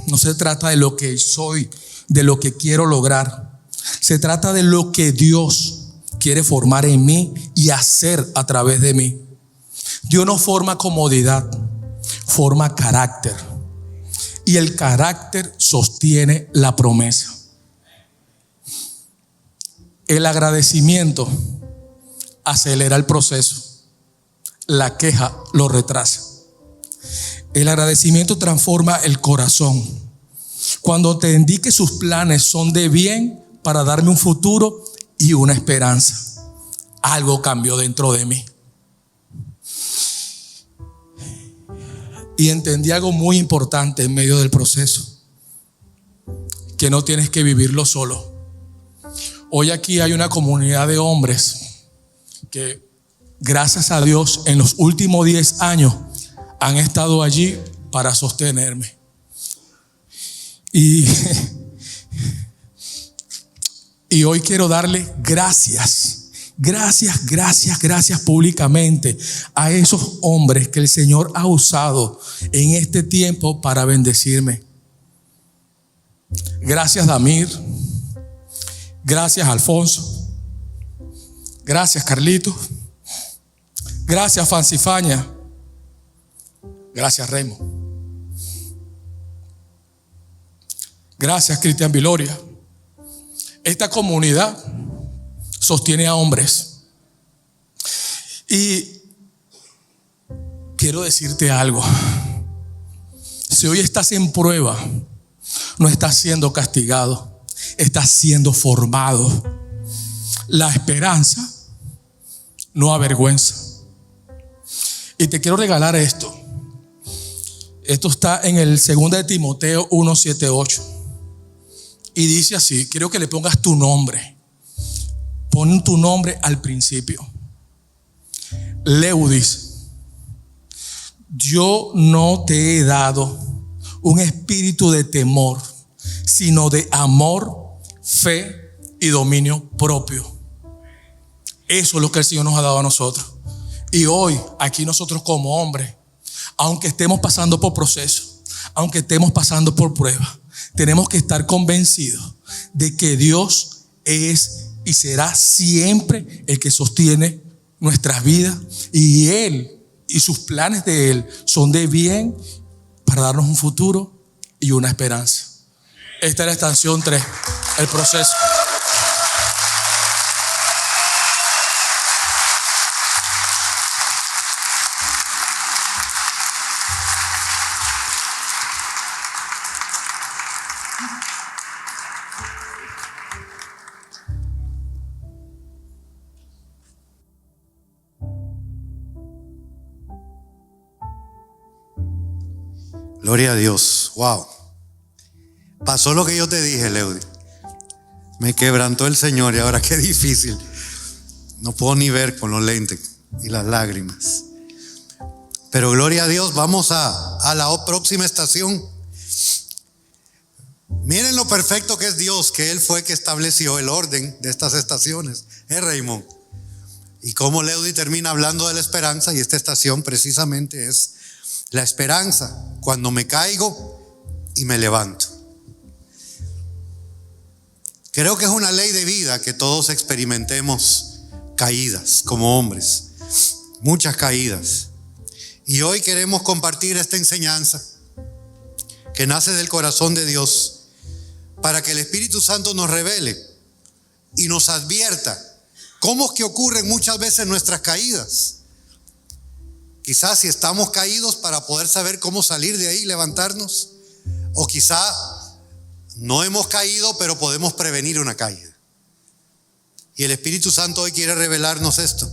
no se trata de lo que soy, de lo que quiero lograr. Se trata de lo que Dios quiere formar en mí y hacer a través de mí. Dios no forma comodidad, forma carácter. Y el carácter sostiene la promesa. El agradecimiento acelera el proceso. La queja lo retrasa. El agradecimiento transforma el corazón. Cuando entendí que sus planes son de bien para darme un futuro y una esperanza, algo cambió dentro de mí. Y entendí algo muy importante en medio del proceso, que no tienes que vivirlo solo. Hoy aquí hay una comunidad de hombres que, gracias a Dios, en los últimos 10 años han estado allí para sostenerme. Y hoy quiero darle gracias públicamente a esos hombres que el Señor ha usado en este tiempo para bendecirme. Gracias, Damir. Gracias, Alfonso. Gracias, Carlito. Gracias, Fancifaña. Gracias, Remo. Gracias, Cristian Viloria. Esta comunidad sostiene a hombres. Y quiero decirte algo. Si hoy estás en prueba, no estás siendo castigado, estás siendo formado. La esperanza no avergüenza. Y te quiero regalar esto. Esto está en el 2 de Timoteo 1, 7, 8. Y dice así, quiero que le pongas tu nombre. Pon tu nombre al principio. Leudis, yo no te he dado un espíritu de temor, sino de amor, fe y dominio propio. Eso es lo que el Señor nos ha dado a nosotros. Y hoy, aquí nosotros como hombres, aunque estemos pasando por procesos, aunque estemos pasando por pruebas, tenemos que estar convencidos de que Dios es y será siempre el que sostiene nuestras vidas, y Él y sus planes de Él son de bien para darnos un futuro y una esperanza. Esta es la estación 3, el proceso. Gloria a Dios. Wow. Pasó lo que yo te dije, Leudi. Me quebrantó el Señor y ahora qué difícil. No puedo ni ver con los lentes y las lágrimas. Pero gloria a Dios, vamos a la próxima estación. Miren lo perfecto que es Dios, que Él fue el que estableció el orden de estas estaciones. Raymond. Y cómo Leudi termina hablando de la esperanza, y esta estación precisamente es la esperanza, cuando me caigo y me levanto. Creo que es una ley de vida que todos experimentemos caídas como hombres, muchas caídas. Y hoy queremos compartir esta enseñanza que nace del corazón de Dios, para que el Espíritu Santo nos revele y nos advierta cómo es que ocurren muchas veces nuestras caídas. Quizás si estamos caídos, para poder saber cómo salir de ahí y levantarnos, o quizá no hemos caído pero podemos prevenir una caída. Y el Espíritu Santo hoy quiere revelarnos esto.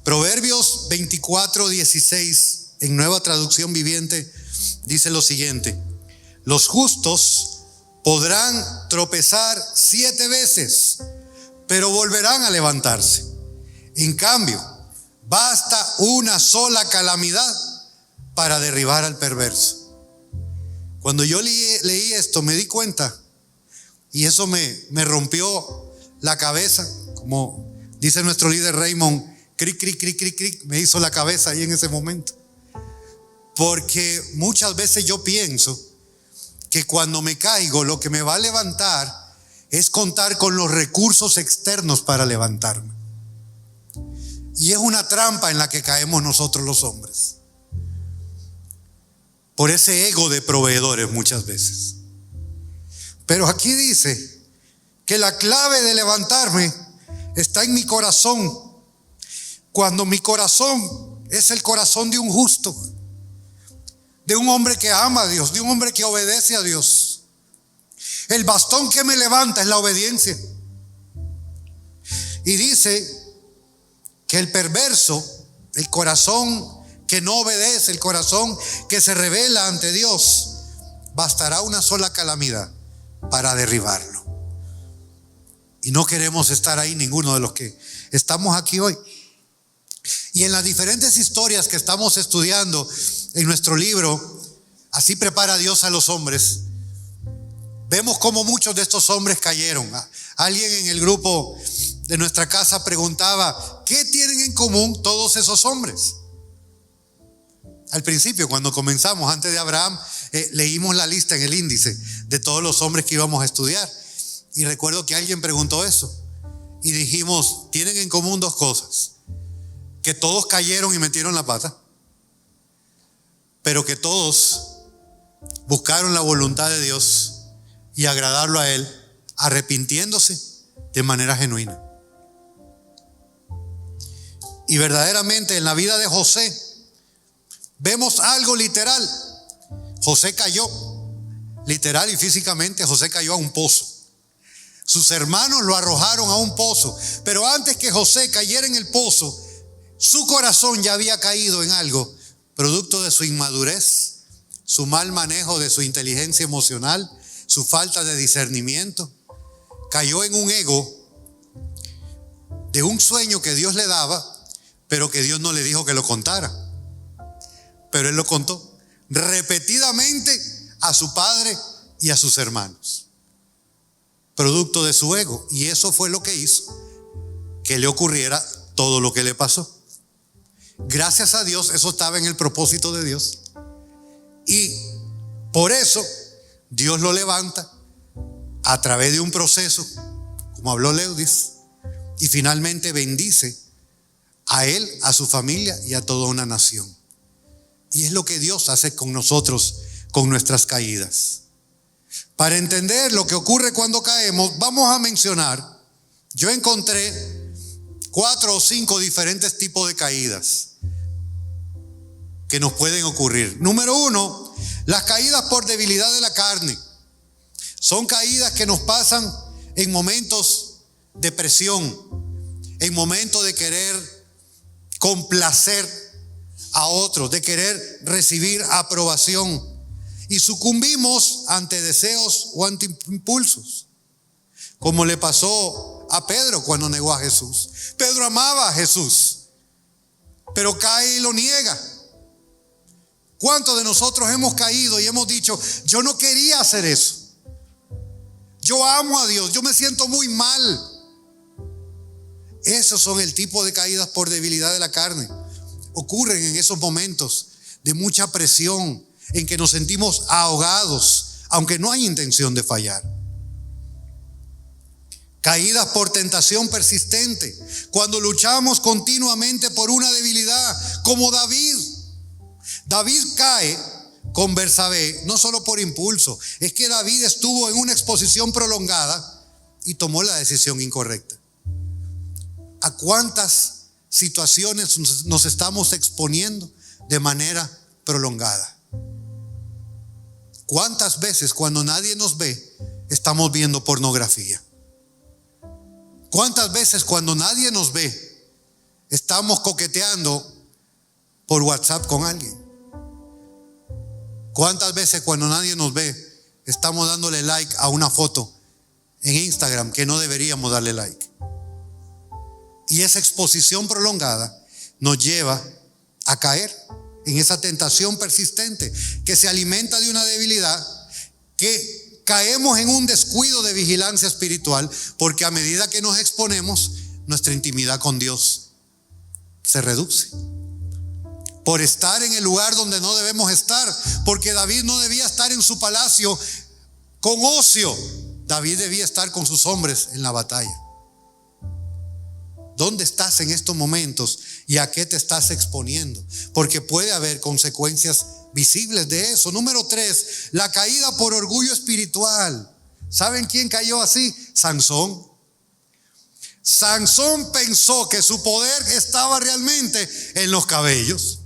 Proverbios 24:16 en Nueva Traducción Viviente dice lo siguiente: los justos podrán tropezar 7 veces, pero volverán a levantarse. En cambio, basta una sola calamidad para derribar al perverso. Cuando yo leí esto, me di cuenta, y eso me rompió la cabeza, como Dice nuestro líder Raymond, cric, cric, cric, cric, cric, me hizo la cabeza ahí en ese momento. Porque muchas veces yo pienso que cuando me caigo, lo que me va a levantar es contar con los recursos externos para levantarme. Y es una trampa en la que caemos nosotros los hombres, por ese ego de proveedores muchas veces. Pero aquí dice que la clave de levantarme está en mi corazón. Cuando mi corazón es el corazón de un justo, de un hombre que ama a Dios, de un hombre que obedece a Dios. El bastón que me levanta es la obediencia. Y dice que el perverso, el corazón que no obedece, el corazón que se rebela ante Dios, bastará una sola calamidad para derribarlo. Y no queremos estar ahí ninguno de los que estamos aquí hoy. Y en las diferentes historias que estamos estudiando en nuestro libro, Así prepara Dios a los hombres, vemos cómo muchos de estos hombres cayeron. Alguien en el grupo de nuestra casa preguntaba, ¿qué tienen en común todos esos hombres? Al principio, cuando comenzamos, antes de Abraham, leímos la lista en el índice de todos los hombres que íbamos a estudiar. Y recuerdo que alguien preguntó eso. Y dijimos, tienen en común dos cosas: que todos cayeron y metieron la pata, pero que todos buscaron la voluntad de Dios y agradarlo a Él, arrepintiéndose de manera genuina. Y verdaderamente en la vida de José vemos algo literal. José cayó, literal y físicamente. José cayó a un pozo. Sus hermanos lo arrojaron a un pozo, pero antes que José cayera en el pozo, su corazón ya había caído en algo, producto de su inmadurez, su mal manejo de su inteligencia emocional, su falta de discernimiento. Cayó en un ego de un sueño que Dios le daba, pero que Dios no le dijo que lo contara. Pero él lo contó repetidamente a su padre y a sus hermanos, producto de su ego. Y eso fue lo que hizo que le ocurriera todo lo que le pasó. Gracias a Dios, eso estaba en el propósito de Dios. Y por eso Dios lo levanta a través de un proceso, como habló Leudis, y finalmente bendice a él, a su familia y a toda una nación. Y es lo que Dios hace con nosotros, con nuestras caídas. Para entender lo que ocurre cuando caemos, vamos a mencionar, yo encontré 4 o 5 diferentes tipos de caídas que nos pueden ocurrir. Número 1, las caídas por debilidad de la carne. Son caídas que nos pasan en momentos de presión, en momentos de querer complacer a otros, de querer recibir aprobación, y sucumbimos ante deseos o ante impulsos, como le pasó a Pedro cuando negó a Jesús. Pedro amaba a Jesús, pero cae y lo niega. ¿Cuántos de nosotros hemos caído y hemos dicho, yo no quería hacer eso? Yo amo a Dios, yo me siento muy mal. Esos son el tipo de caídas por debilidad de la carne. Ocurren en esos momentos de mucha presión, en que nos sentimos ahogados, aunque no hay intención de fallar. Caídas por tentación persistente, cuando luchamos continuamente por una debilidad, como David. David cae con Bersabé, no solo por impulso, es que David estuvo en una exposición prolongada y tomó la decisión incorrecta. ¿A cuántas situaciones nos estamos exponiendo de manera prolongada? ¿Cuántas veces cuando nadie nos ve estamos viendo pornografía? ¿Cuántas veces cuando nadie nos ve estamos coqueteando por WhatsApp con alguien? ¿Cuántas veces cuando nadie nos ve estamos dándole like a una foto en Instagram que no deberíamos darle like? Y esa exposición prolongada nos lleva a caer en esa tentación persistente que se alimenta de una debilidad, que caemos en un descuido de vigilancia espiritual, porque a medida que nos exponemos nuestra intimidad con Dios se reduce. Por estar en el lugar donde no debemos estar, porque David no debía estar en su palacio con ocio. David debía estar con sus hombres en la batalla. ¿Dónde estás en estos momentos y a qué te estás exponiendo? Porque puede haber consecuencias visibles de eso. Número 3, la caída por orgullo espiritual. ¿Saben quién cayó así? Sansón. Sansón pensó que su poder estaba realmente en los cabellos.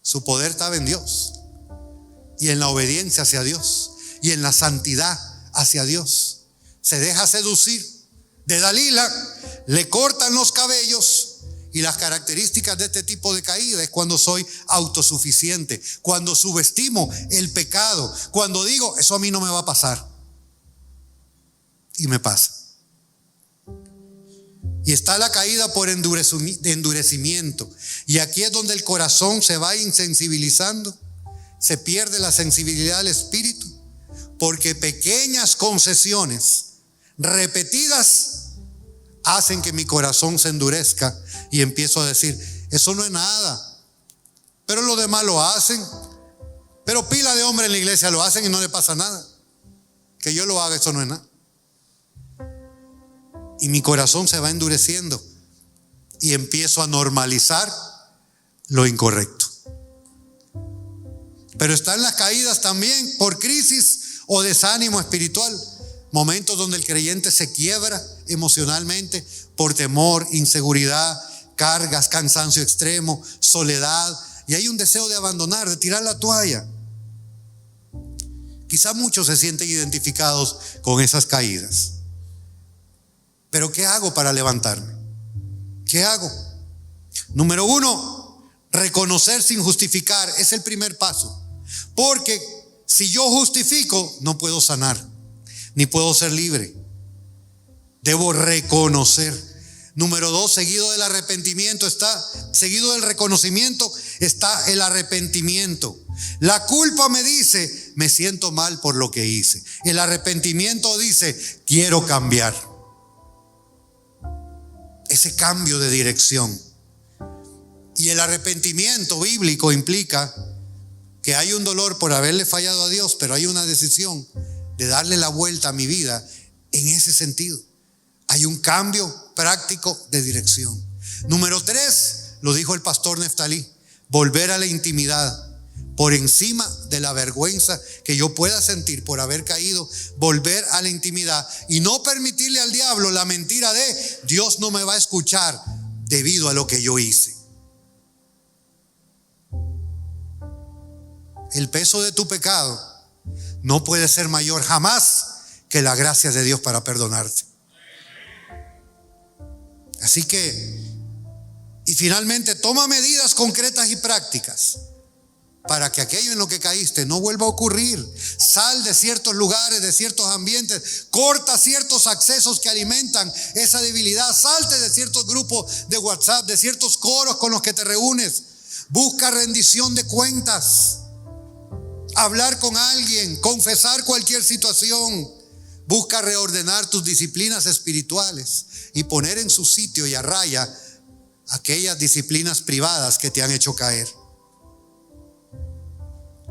Su poder estaba en Dios y en la obediencia hacia Dios y en la santidad hacia Dios. Se deja seducir de Dalila, le cortan los cabellos. Y las características de este tipo de caída es cuando soy autosuficiente, cuando subestimo el pecado, cuando digo, eso a mí no me va a pasar. Y me pasa. Y está la caída por endurecimiento. Y aquí es donde el corazón se va insensibilizando, se pierde la sensibilidad del espíritu, porque pequeñas concesiones repetidas hacen que mi corazón se endurezca y empiezo a decir, eso no es nada, pero los demás lo hacen, pero pila de hombres en la iglesia lo hacen y no le pasa nada. Que yo lo haga, eso no es nada. Y mi corazón se va endureciendo y empiezo a normalizar lo incorrecto. Pero están las caídas también por crisis o desánimo espiritual. Momentos donde el creyente se quiebra emocionalmente por temor, inseguridad, cargas, cansancio extremo, soledad. Y hay un deseo de abandonar, de tirar la toalla. Quizá muchos se sienten identificados con esas caídas. Pero ¿qué hago para levantarme? ¿Qué hago? Número 1, reconocer sin justificar. Es el primer paso. Porque si yo justifico, no puedo sanar, ni puedo ser libre. Debo reconocer. Número 2, seguido del reconocimiento está el arrepentimiento. La culpa me dice, me siento mal por lo que hice. El arrepentimiento dice, quiero cambiar. Ese cambio de dirección. Y el arrepentimiento bíblico implica que hay un dolor por haberle fallado a Dios, pero hay una decisión de darle la vuelta a mi vida en ese sentido. Hay un cambio práctico de dirección. Número 3, lo dijo el pastor Neftalí, volver a la intimidad. Por encima de la vergüenza que yo pueda sentir por haber caído, volver a la intimidad y no permitirle al diablo la mentira de Dios no me va a escuchar debido a lo que yo hice. El peso de tu pecado no puede ser mayor jamás que la gracia de Dios para perdonarte. Así que, y finalmente, toma medidas concretas y prácticas para que aquello en lo que caíste no vuelva a ocurrir. Sal de ciertos lugares, de ciertos ambientes, corta ciertos accesos que alimentan esa debilidad. Salte de ciertos grupos de WhatsApp, de ciertos coros con los que te reúnes. Busca rendición de cuentas, hablar con alguien, confesar cualquier situación. Busca reordenar tus disciplinas espirituales y poner en su sitio y a raya aquellas disciplinas privadas que te han hecho caer.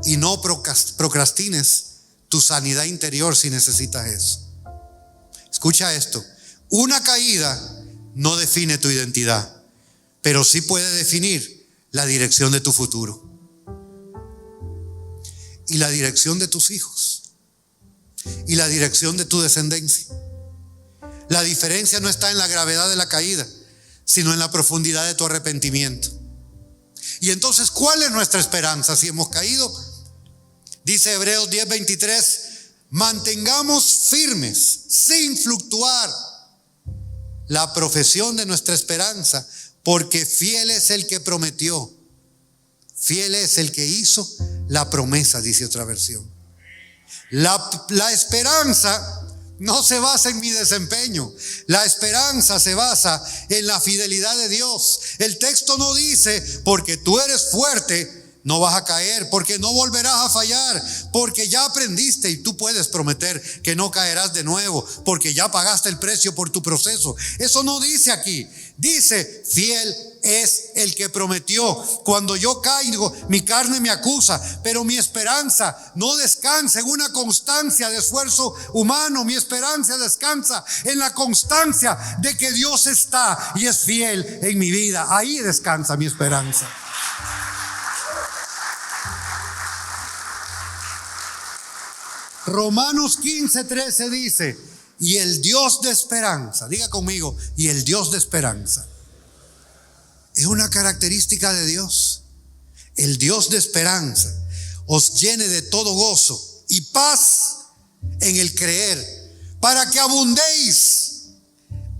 Y no procrastines tu sanidad interior si necesitas eso. Escucha esto. Una caída no define tu identidad, pero sí puede definir la dirección de tu futuro y la dirección de tus hijos y la dirección de tu descendencia. La diferencia no está en la gravedad de la caída, sino en la profundidad de tu arrepentimiento. Y entonces, ¿cuál es nuestra esperanza si hemos caído? Dice Hebreos 10:23, mantengamos firmes, sin fluctuar, la profesión de nuestra esperanza, porque fiel es el que prometió, fiel es el que hizo la promesa, dice otra versión. La esperanza no se basa en mi desempeño. La esperanza se basa en la fidelidad de Dios. El texto no dice, porque tú eres fuerte, no vas a caer, porque no volverás a fallar, porque ya aprendiste y tú puedes prometer que no caerás de nuevo, porque ya pagaste el precio por tu proceso. Eso no dice aquí. Dice, fiel es el que prometió. Cuando yo caigo, mi carne me acusa, pero mi esperanza no descansa en una constancia de esfuerzo humano. Mi esperanza descansa en la constancia de que Dios está y es fiel en mi vida. Ahí descansa mi esperanza. Romanos 15:13 dice, y el Dios de esperanza, diga conmigo, y el Dios de esperanza. Es una característica de Dios. El Dios de esperanza os llene de todo gozo y paz en el creer, para que abundéis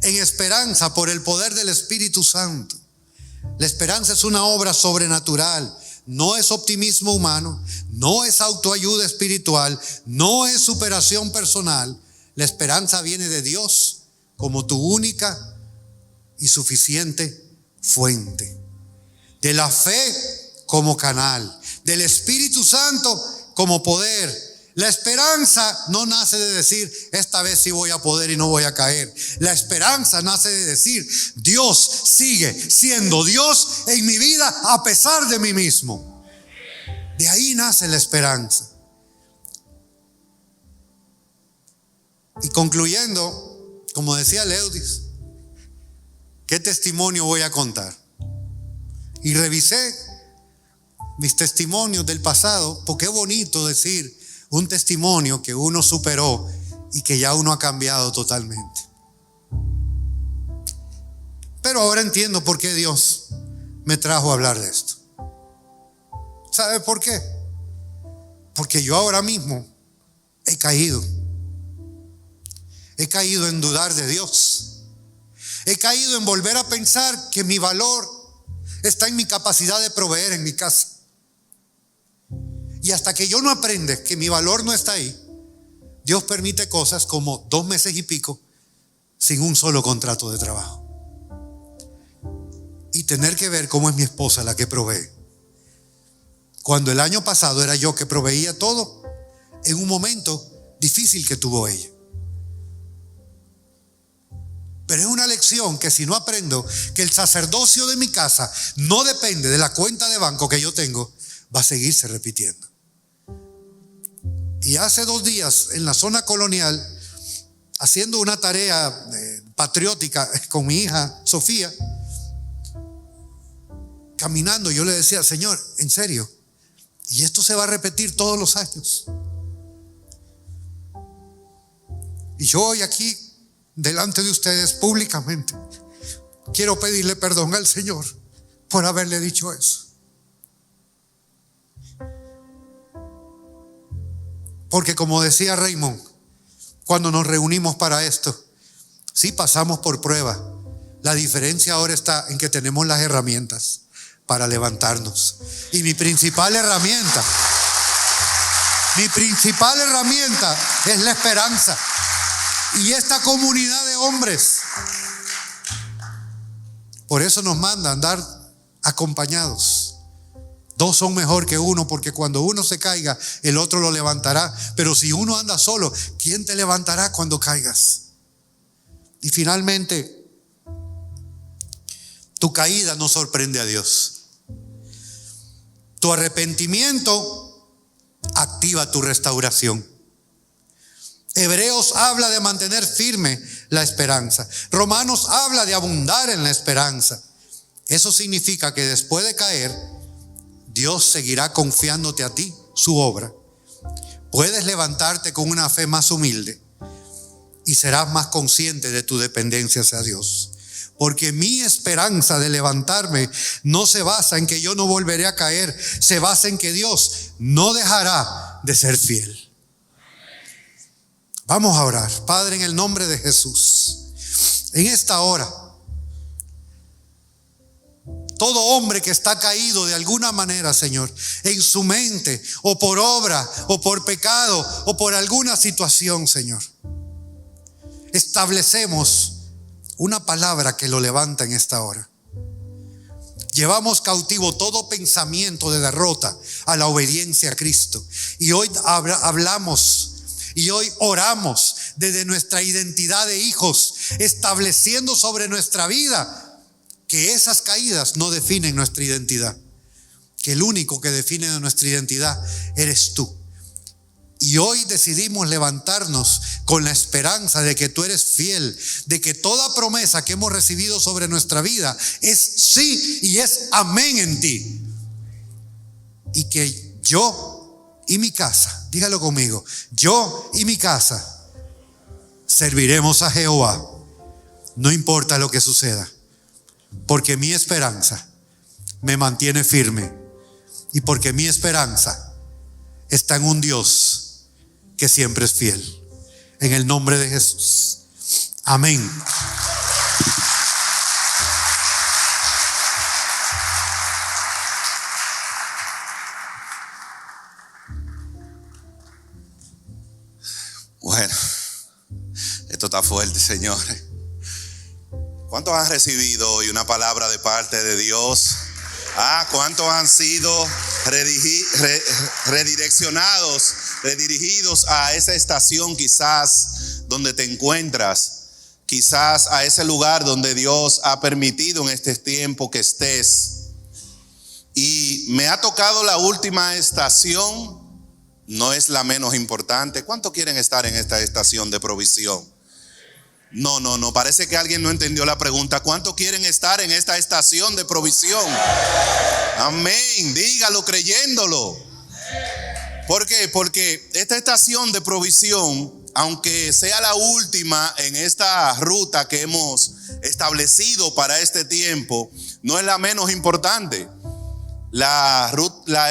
en esperanza por el poder del Espíritu Santo. La esperanza es una obra sobrenatural. No es optimismo humano, no es autoayuda espiritual, no es superación personal. La esperanza viene de Dios como tu única y suficiente fuente. De la fe como canal, del Espíritu Santo como poder. La esperanza no nace de decir, esta vez sí voy a poder y no voy a caer. La esperanza nace de decir, Dios sigue siendo Dios en mi vida a pesar de mí mismo. De ahí nace la esperanza. Y concluyendo, como decía Leudis, ¿qué testimonio voy a contar? Y revisé mis testimonios del pasado, porque es bonito decir un testimonio que uno superó y que ya uno ha cambiado totalmente. Pero ahora entiendo por qué Dios me trajo a hablar de esto. ¿Sabe por qué? Porque yo ahora mismo he caído. He caído en dudar de Dios. He caído en volver a pensar que mi valor está en mi capacidad de proveer en mi casa. Y hasta que yo no aprenda que mi valor no está ahí, Dios permite cosas como 2 meses y pico sin un solo contrato de trabajo. Y tener que ver cómo es mi esposa la que provee. Cuando el año pasado era yo que proveía todo, en un momento difícil que tuvo ella. Pero es una lección que si no aprendo que el sacerdocio de mi casa no depende de la cuenta de banco que yo tengo, va a seguirse repitiendo. Y hace 2 días en la zona colonial, haciendo una tarea patriótica con mi hija Sofía, caminando, yo le decía, Señor, en serio, y esto se va a repetir todos los años. Y yo hoy aquí, delante de ustedes públicamente, quiero pedirle perdón al Señor por haberle dicho eso. Porque como decía Raymond, cuando nos reunimos para esto, sí pasamos por prueba. La diferencia ahora está en que tenemos las herramientas para levantarnos. Y mi principal herramienta es la esperanza. Y esta comunidad de hombres, por eso nos manda a andar acompañados. 2 son mejor que 1, porque cuando uno se caiga, el otro lo levantará. Pero si uno anda solo, ¿quién te levantará cuando caigas? Y finalmente, tu caída no sorprende a Dios. Tu arrepentimiento activa tu restauración. Hebreos habla de mantener firme la esperanza. Romanos habla de abundar en la esperanza. Eso significa que después de caer, Dios seguirá confiándote a ti su obra. Puedes levantarte con una fe más humilde y serás más consciente de tu dependencia hacia Dios. Porque mi esperanza de levantarme no se basa en que yo no volveré a caer, se basa en que Dios no dejará de ser fiel. Vamos a orar. Padre, en el nombre de Jesús, en esta hora, todo hombre que está caído de alguna manera, Señor, en su mente, o por obra, o por pecado, o por alguna situación, Señor, establecemos una palabra que lo levanta en esta hora. Llevamos cautivo todo pensamiento de derrota a la obediencia a Cristo. Y hoy hablamos y hoy oramos desde nuestra identidad de hijos, estableciendo sobre nuestra vida que esas caídas no definen nuestra identidad, que el único que define nuestra identidad eres tú. Y hoy decidimos levantarnos con la esperanza de que tú eres fiel, de que toda promesa que hemos recibido sobre nuestra vida es sí y es amén en ti. Y que yo y mi casa, dígalo conmigo, yo y mi casa serviremos a Jehová, no importa lo que suceda, porque mi esperanza me mantiene firme y porque mi esperanza está en un Dios que siempre es fiel. En el nombre de Jesús. Amén. Bueno, esto está fuerte, señores. ¿Cuántos han recibido hoy una palabra de parte de Dios? ¿Cuántos han sido redirigidos a esa estación quizás donde te encuentras? Quizás a ese lugar donde Dios ha permitido en este tiempo que estés. Y me ha tocado la última estación, no es la menos importante. ¿Cuántos quieren estar en esta estación de provisión? No, parece que alguien no entendió la pregunta. ¿Cuántos quieren estar en esta estación de provisión? Amén, dígalo creyéndolo. ¿Por qué? Porque esta estación de provisión, aunque sea la última en esta ruta que hemos establecido para este tiempo, no es la menos importante. La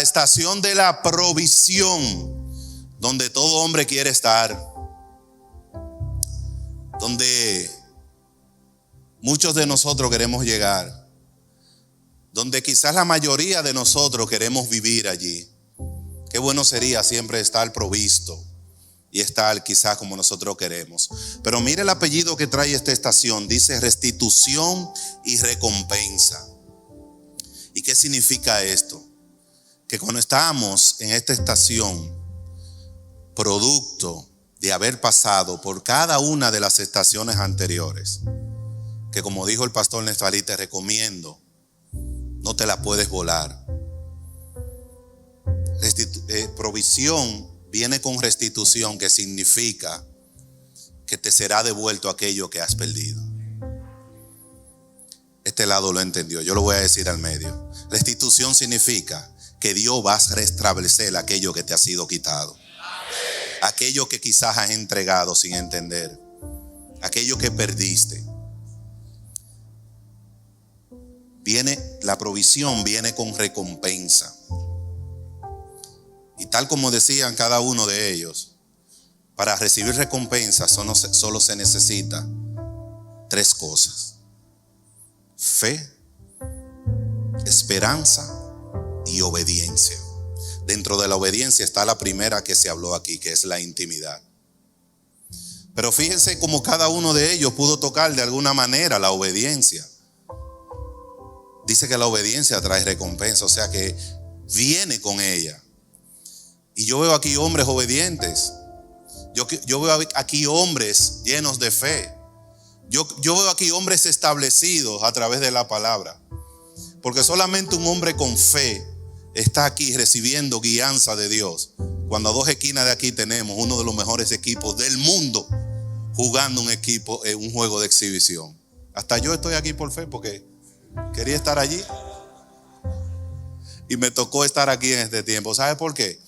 estación de la provisión, donde todo hombre quiere estar, donde muchos de nosotros queremos llegar, donde quizás la mayoría de nosotros queremos vivir allí. Qué bueno sería siempre estar provisto y estar quizás como nosotros queremos. Pero mire el apellido que trae esta estación, dice restitución y recompensa. ¿Y qué significa esto? Que cuando estamos en esta estación, producto de haber pasado por cada una de las estaciones anteriores, que como dijo el pastor Neftalí, te recomiendo, no te la puedes volar. Provisión viene con restitución, que significa que te será devuelto aquello que has perdido. Este lado lo entendió, yo lo voy a decir al medio. Restitución significa que Dios va a restablecer aquello que te ha sido quitado. Aquello que quizás has entregado sin entender, aquello que perdiste. La provisión viene con recompensa. Y tal como decían cada uno de ellos, para recibir recompensa solo se necesita 3 cosas: fe, esperanza y obediencia. Dentro de la obediencia está la primera que se habló aquí, que es la intimidad. Pero fíjense cómo cada uno de ellos pudo tocar de alguna manera la obediencia. Dice que la obediencia trae recompensa, o sea que viene con ella. Y yo veo aquí hombres obedientes. Yo veo aquí hombres llenos de fe. Yo veo aquí hombres establecidos a través de la palabra. Porque solamente un hombre con fe está aquí recibiendo guianza de Dios, cuando a 2 esquinas de aquí tenemos uno de los mejores equipos del mundo jugando un juego de exhibición. Hasta yo estoy aquí por fe, porque quería estar allí y me tocó estar aquí en este tiempo. ¿Sabe por qué?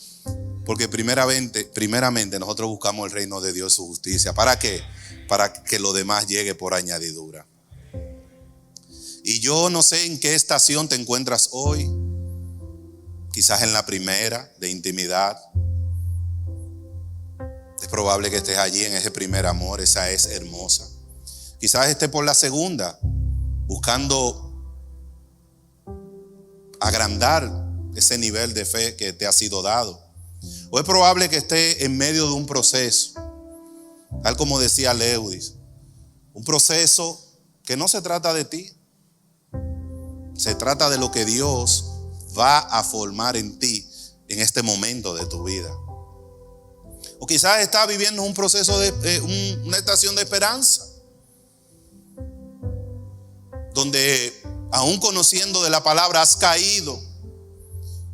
Porque primeramente nosotros buscamos el reino de Dios y su justicia. ¿Para qué? Para que lo demás llegue por añadidura. Y yo no sé en qué estación te encuentras hoy. Quizás en la primera, de intimidad. Es probable que estés allí en ese primer amor, esa es hermosa. Quizás estés por la segunda, buscando agrandar ese nivel de fe que te ha sido dado. O es probable que estés en medio de un proceso, tal como decía Lewis, un proceso que no se trata de ti, Se trata de lo que Dios va a formar en ti en este momento de tu vida. O quizás estás viviendo un proceso de una estación de esperanza, donde aún conociendo de la palabra has caído,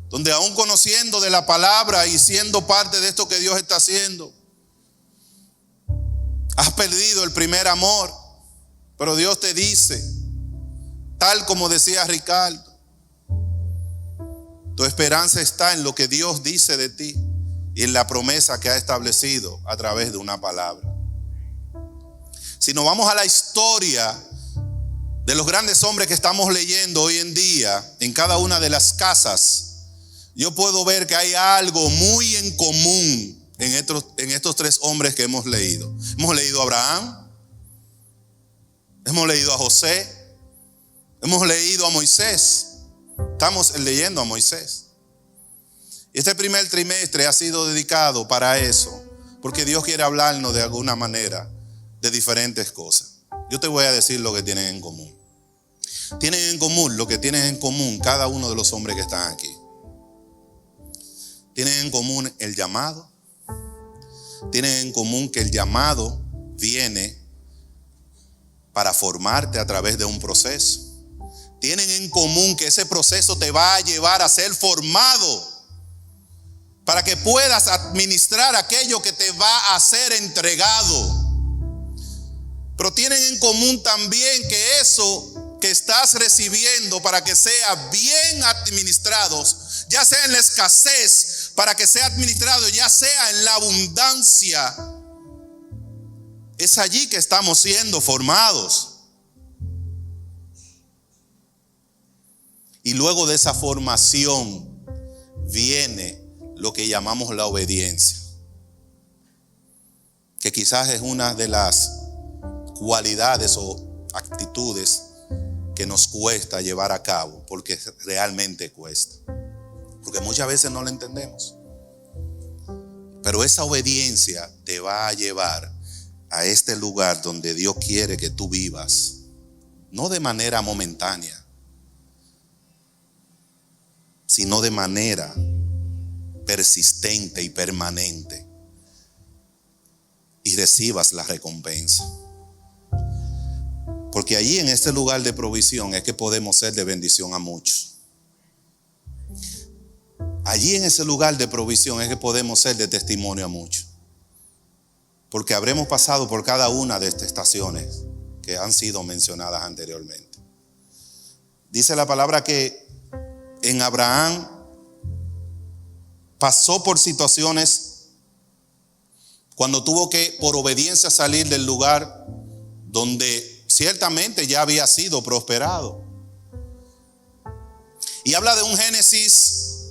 donde aún conociendo de la palabra y siendo parte de esto que Dios está haciendo, has perdido el primer amor. Pero Dios te dice, tal como decía Ricardo, tu esperanza está en lo que Dios dice de ti y en la promesa que ha establecido a través de una palabra. Si nos vamos a la historia de los grandes hombres que estamos leyendo hoy en día en cada una de las casas, yo puedo ver que hay algo muy en común en estos tres hombres que hemos leído. Hemos leído a Abraham, hemos leído a José, hemos leído a Moisés. Estamos leyendo a Moisés. Este primer trimestre ha sido dedicado para eso, porque Dios quiere hablarnos de alguna manera de diferentes cosas. Yo te voy a decir lo que tienen en común. Tienen en común lo que tienen en común cada uno de los hombres que están aquí. Tienen en común el llamado. Tienen en común que el llamado viene para formarte a través de un proceso. Tienen en común que ese proceso te va a llevar a ser formado para que puedas administrar aquello que te va a ser entregado. Pero tienen en común también que eso que estás recibiendo para que sea bien administrados, ya sea en la escasez, para que sea administrado, ya sea en la abundancia, es allí que estamos siendo formados. Y luego de esa formación viene lo que llamamos la obediencia, que quizás es una de las cualidades o actitudes que nos cuesta llevar a cabo, porque realmente cuesta, porque muchas veces no la entendemos. Pero esa obediencia te va a llevar a este lugar donde Dios quiere que tú vivas, no de manera momentánea, sino de manera persistente y permanente, y recibas la recompensa. Porque allí en este lugar de provisión es que podemos ser de bendición a muchos. Allí en ese lugar de provisión es que podemos ser de testimonio a muchos. Porque habremos pasado por cada una de estas estaciones que han sido mencionadas anteriormente. Dice la palabra que en Abraham pasó por situaciones cuando tuvo que, por obediencia, salir del lugar donde ciertamente ya había sido prosperado. Y habla de un Génesis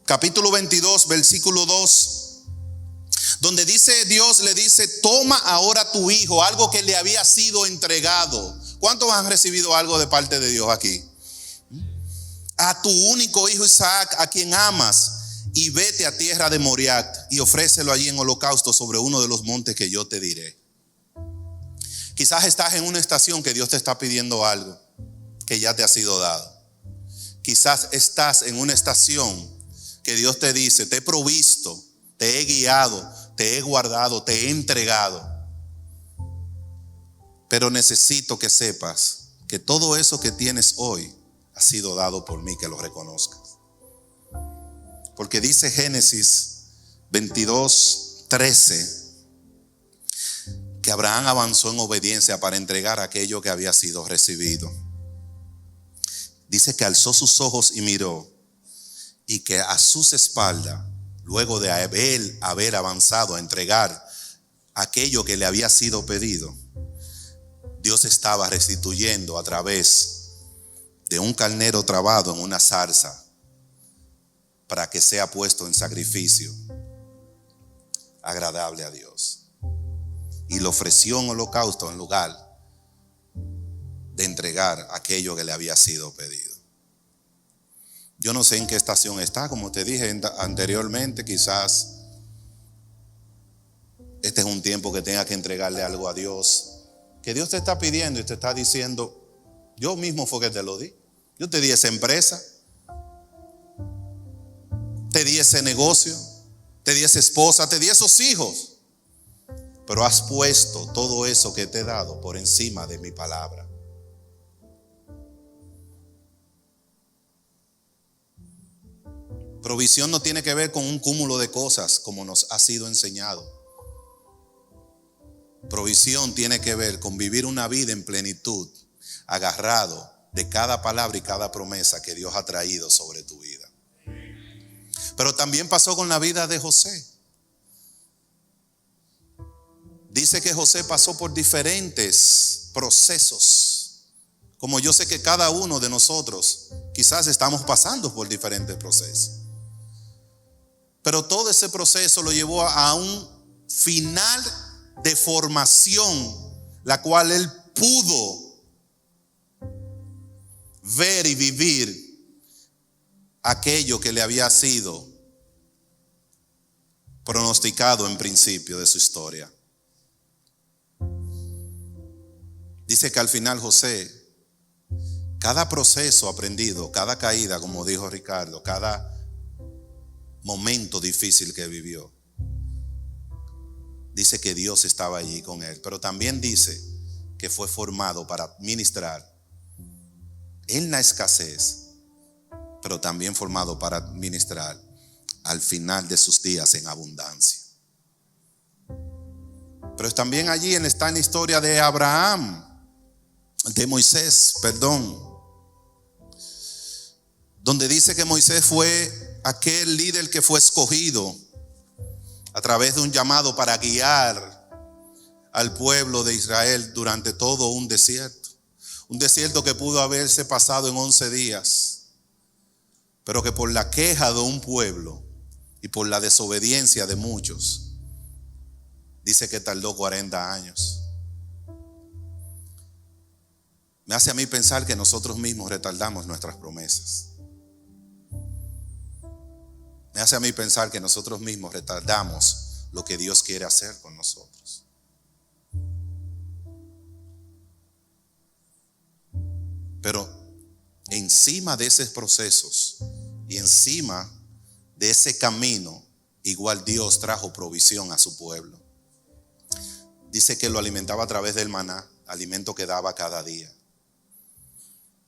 capítulo 22 versículo 2, donde dice, Dios le dice, toma ahora tu hijo, algo que le había sido entregado. ¿Cuántos han recibido algo de parte de Dios aquí? A tu único hijo Isaac, a quien amas, y vete a tierra de Moriah y ofrécelo allí en holocausto sobre uno de los montes que yo te diré. Quizás estás en una estación que Dios te está pidiendo algo que ya te ha sido dado. Quizás estás en una estación que Dios te dice, te he provisto, te he guiado, te he guardado, te he entregado. Pero necesito que sepas que todo eso que tienes hoy ha sido dado por mí, que lo reconozcas. Porque dice Génesis 22:13 que Abraham avanzó en obediencia para entregar aquello que había sido recibido. Dice que alzó sus ojos y miró, y que a sus espaldas, luego de haber avanzado a entregar aquello que le había sido pedido, Dios estaba restituyendo a través de un carnero trabado en una zarza para que sea puesto en sacrificio agradable a Dios. Y lo ofreció en holocausto en lugar de entregar aquello que le había sido pedido. Yo no sé en qué estación está, como te dije anteriormente, quizás este es un tiempo que tenga que entregarle algo a Dios, que Dios te está pidiendo y te está diciendo, yo mismo fue que te lo di. Yo te di esa empresa, te di ese negocio, te di esa esposa, te di esos hijos. Pero has puesto todo eso que te he dado por encima de mi palabra. Provisión no tiene que ver con un cúmulo de cosas como nos ha sido enseñado. Provisión tiene que ver con vivir una vida en plenitud, agarrado de cada palabra y cada promesa que Dios ha traído sobre tu vida. Pero también pasó con la vida de José. Dice que José pasó por diferentes procesos, como yo sé que cada uno de nosotros quizás estamos pasando por diferentes procesos. Pero todo ese proceso lo llevó a un final de formación, la cual él pudo ver y vivir aquello que le había sido pronosticado en principio de su historia. Dice que al final José, cada proceso aprendido, cada caída, como dijo Ricardo, cada momento difícil que vivió, dice que Dios estaba allí con él. Pero también dice que fue formado para administrar en la escasez, pero también formado para administrar al final de sus días en abundancia. Pero también allí está en la historia de Moisés, donde dice que Moisés fue aquel líder que fue escogido a través de un llamado para guiar al pueblo de Israel durante todo un desierto que pudo haberse pasado en 11 días, pero que por la queja de un pueblo y por la desobediencia de muchos, dice que tardó 40 años. Me hace a mí pensar que nosotros mismos retardamos nuestras promesas. Me hace a mí pensar que nosotros mismos retardamos lo que Dios quiere hacer con nosotros. Pero encima de esos procesos y encima de ese camino, igual Dios trajo provisión a su pueblo. Dice que lo alimentaba a través del maná, alimento que daba cada día.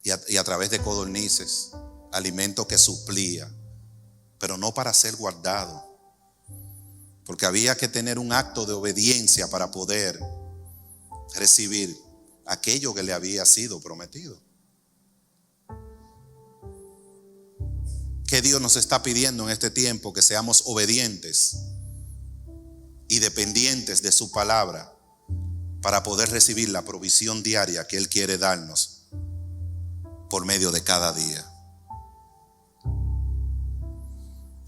Y a través de codornices, alimento que suplía, pero no para ser guardado, porque había que tener un acto de obediencia para poder recibir aquello que le había sido prometido. Que Dios nos está pidiendo en este tiempo que seamos obedientes y dependientes de su palabra para poder recibir la provisión diaria que Él quiere darnos por medio de cada día.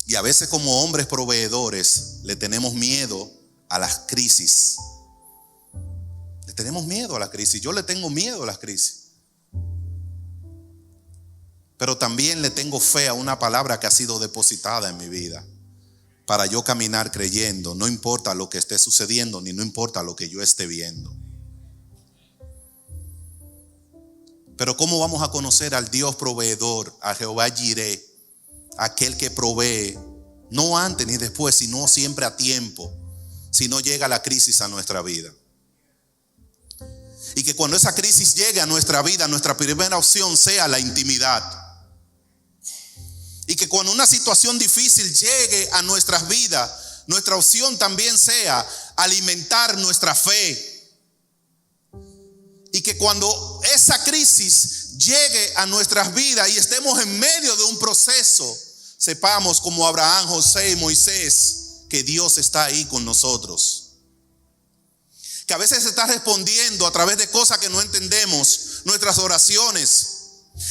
Y a veces como hombres proveedores le tenemos miedo a las crisis. Le tenemos miedo a la crisis. Yo le tengo miedo a las crisis. Pero también le tengo fe a una palabra que ha sido depositada en mi vida para yo caminar creyendo, no importa lo que esté sucediendo, ni no importa lo que yo esté viendo. Pero ¿cómo vamos a conocer al Dios proveedor, a Jehová Jireh, aquel que provee, no antes ni después, sino siempre a tiempo, si no llega la crisis a nuestra vida? Y que cuando esa crisis llegue a nuestra vida, nuestra primera opción sea la intimidad. Y que cuando una situación difícil llegue a nuestras vidas, nuestra opción también sea alimentar nuestra fe. Y que cuando esa crisis llegue a nuestras vidas y estemos en medio de un proceso, sepamos como Abraham, José y Moisés que Dios está ahí con nosotros. Que a veces se está respondiendo a través de cosas que no entendemos, nuestras oraciones.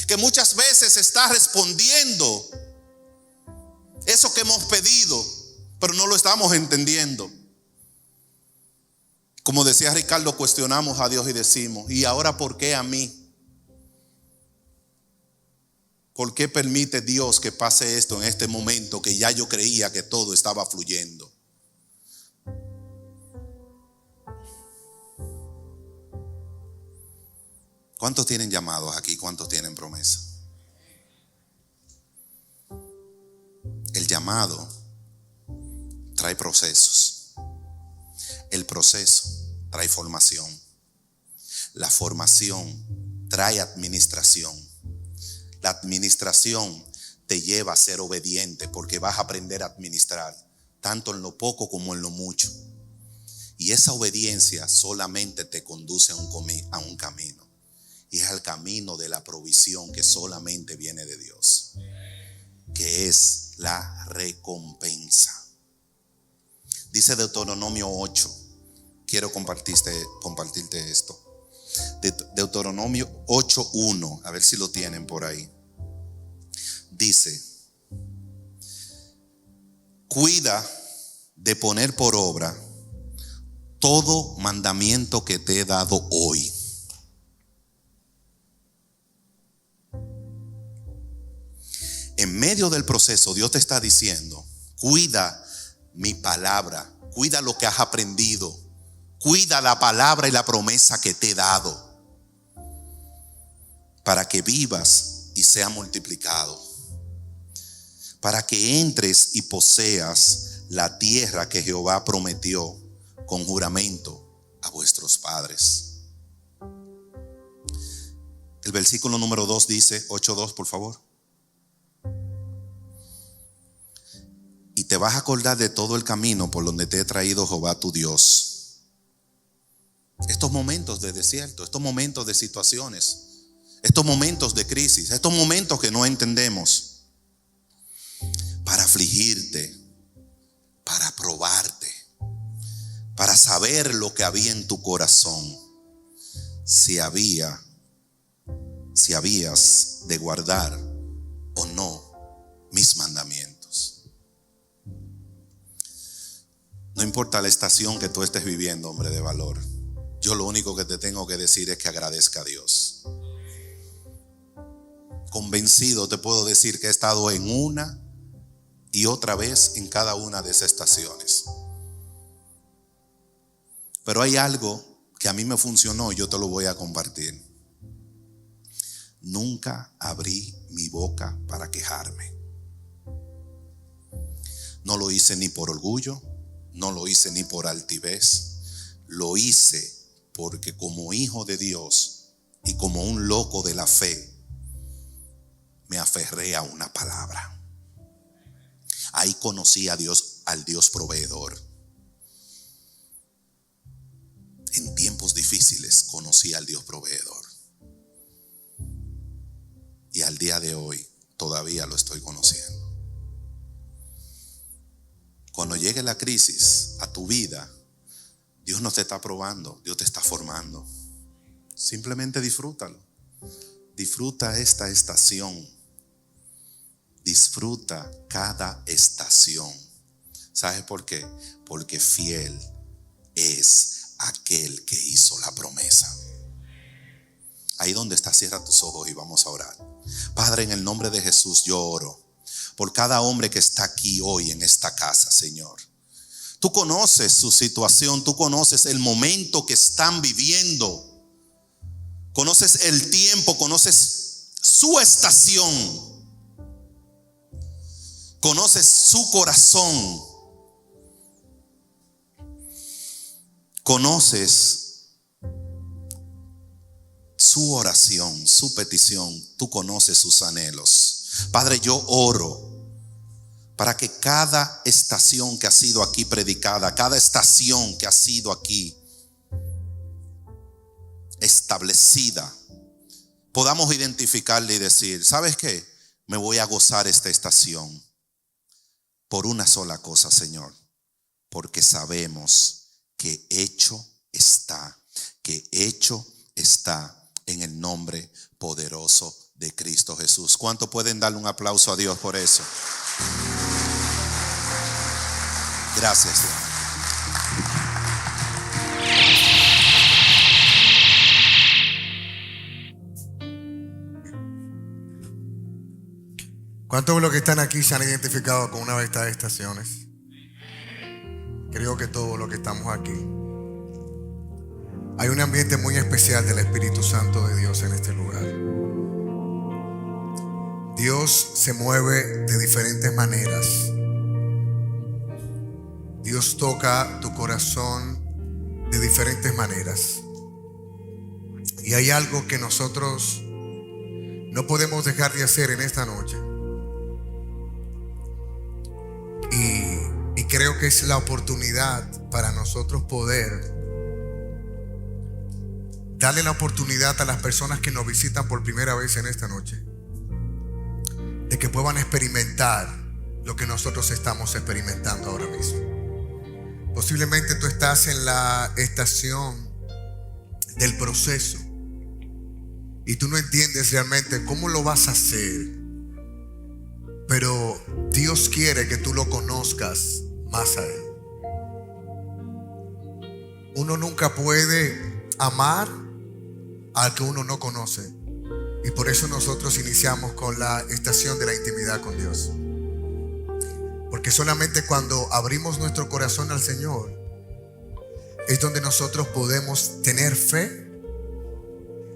Que muchas veces está respondiendo eso que hemos pedido, pero no lo estamos entendiendo. Como decía Ricardo, cuestionamos a Dios y decimos: ¿y ahora por qué a mí? ¿Por qué permite Dios que pase esto en este momento que ya yo creía que todo estaba fluyendo? ¿Cuántos tienen llamados aquí? ¿Cuántos tienen promesas? llamado trae procesos. El proceso trae formación. La formación trae administración. La administración te lleva a ser obediente porque vas a aprender a administrar tanto en lo poco como en lo mucho. Y esa obediencia solamente te conduce a un camino. Y es el camino de la provisión que solamente viene de Dios, que es la recompensa. Dice Deuteronomio 8. Quiero compartirte esto. Deuteronomio 8:1. A ver si lo tienen por ahí. Dice: cuida de poner por obra todo mandamiento que te he dado hoy. En medio del proceso, Dios te está diciendo: cuida mi palabra, cuida lo que has aprendido, cuida la palabra y la promesa que te he dado, para que vivas y sea multiplicado, para que entres y poseas la tierra que Jehová prometió con juramento a vuestros padres. El versículo número 2 dice, 8:2 por favor. Y te vas a acordar de todo el camino por donde te he traído Jehová tu Dios. Estos momentos de desierto, estos momentos de situaciones, estos momentos de crisis, estos momentos que no entendemos, para afligirte, para probarte, para saber lo que había en tu corazón, si habías de guardar o no mis mandamientos. No importa la estación que tú estés viviendo, hombre de valor, yo lo único que te tengo que decir es que agradezca a Dios. Convencido te puedo decir que he estado en una y otra vez en cada una de esas estaciones. Pero hay algo que a mí me funcionó y yo te lo voy a compartir. Nunca abrí mi boca para quejarme. No lo hice ni por orgullo, no lo hice ni por altivez. Lo hice porque como hijo de Dios y como un loco de la fe, me aferré a una palabra. Ahí conocí a Dios, al Dios proveedor. En tiempos difíciles conocí al Dios proveedor. Y al día de hoy todavía lo estoy conociendo. Cuando llegue la crisis a tu vida, Dios no te está probando, Dios te está formando. Simplemente disfrútalo. Disfruta esta estación. Disfruta cada estación. ¿Sabes por qué? Porque fiel es aquel que hizo la promesa. Ahí donde está, cierra tus ojos y vamos a orar. Padre, en el nombre de Jesús yo oro por cada hombre que está aquí hoy en esta casa, Señor. Tú conoces su situación, tú conoces el momento que están viviendo, conoces el tiempo, conoces su estación, conoces su corazón, conoces su oración, su petición, tú conoces sus anhelos. Padre, yo oro para que cada estación que ha sido aquí predicada, cada estación que ha sido aquí establecida, podamos identificarle y decir, ¿sabes qué? Me voy a gozar esta estación por una sola cosa, Señor, porque sabemos que hecho está en el nombre poderoso de Cristo Jesús. ¿Cuánto pueden darle un aplauso a Dios por eso? Gracias, Dios. ¿Cuántos de los que están aquí se han identificado con una de estas estaciones? Creo que todos los que estamos aquí. Hay un ambiente muy especial del Espíritu Santo de Dios en este lugar. Dios se mueve de diferentes maneras Dios toca tu corazón de diferentes maneras. Y hay algo que nosotros no podemos dejar de hacer en esta noche. Y creo que es la oportunidad para nosotros poder darle la oportunidad a las personas que nos visitan por primera vez en esta noche, de que puedan experimentar lo que nosotros estamos experimentando ahora mismo. Posiblemente tú estás en la estación del proceso y tú no entiendes realmente cómo lo vas a hacer, pero Dios quiere que tú lo conozcas más a Él. Uno nunca puede amar al que uno no conoce, y por eso nosotros iniciamos con la estación de la intimidad con Dios. Porque solamente cuando abrimos nuestro corazón al Señor es donde nosotros podemos tener fe,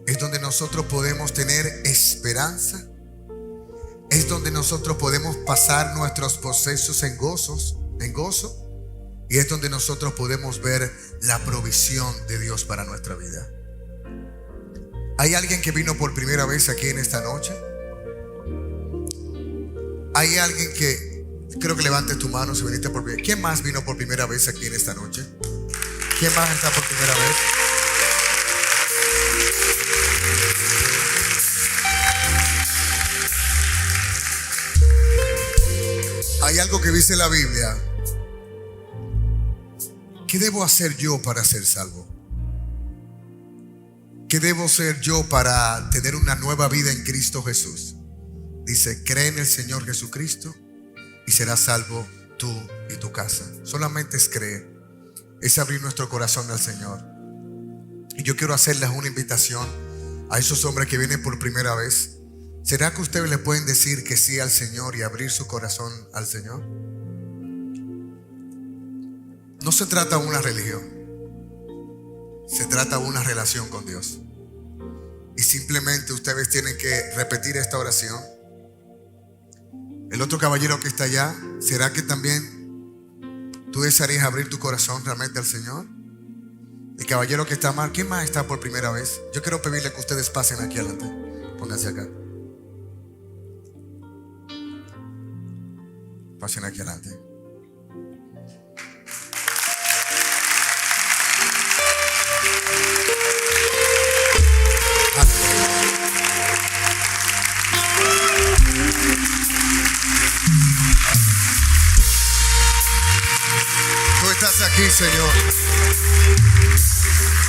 es donde nosotros podemos tener esperanza, es donde nosotros podemos pasar nuestros procesos en gozo, y es donde nosotros podemos ver la provisión de Dios para nuestra vida. ¿Hay alguien que vino por primera vez aquí en esta noche? ¿Hay alguien que... Creo que levantes tu mano si viniste por primera vez? ¿Quién más vino por primera vez aquí en esta noche? ¿Quién más está por primera vez? Hay algo que dice la Biblia. ¿Qué debo hacer yo para ser salvo? ¿Qué debo hacer yo para tener una nueva vida en Cristo Jesús? Dice, cree en el Señor Jesucristo y serás salvo tú y tu casa. Solamente es creer, es abrir nuestro corazón al Señor. Y yo quiero hacerles una invitación a esos hombres que vienen por primera vez. ¿Será que ustedes le pueden decir que sí al Señor y abrir su corazón al Señor? No se trata de una religión, se trata de una relación con Dios. Y simplemente ustedes tienen que repetir esta oración. El otro caballero que está allá, ¿será que también tú desearías abrir tu corazón realmente al Señor? El caballero que está mal, ¿quién más está por primera vez? Yo quiero pedirle que ustedes pasen aquí adelante. Pónganse acá. Pasen aquí adelante. Tú estás aquí, Señor.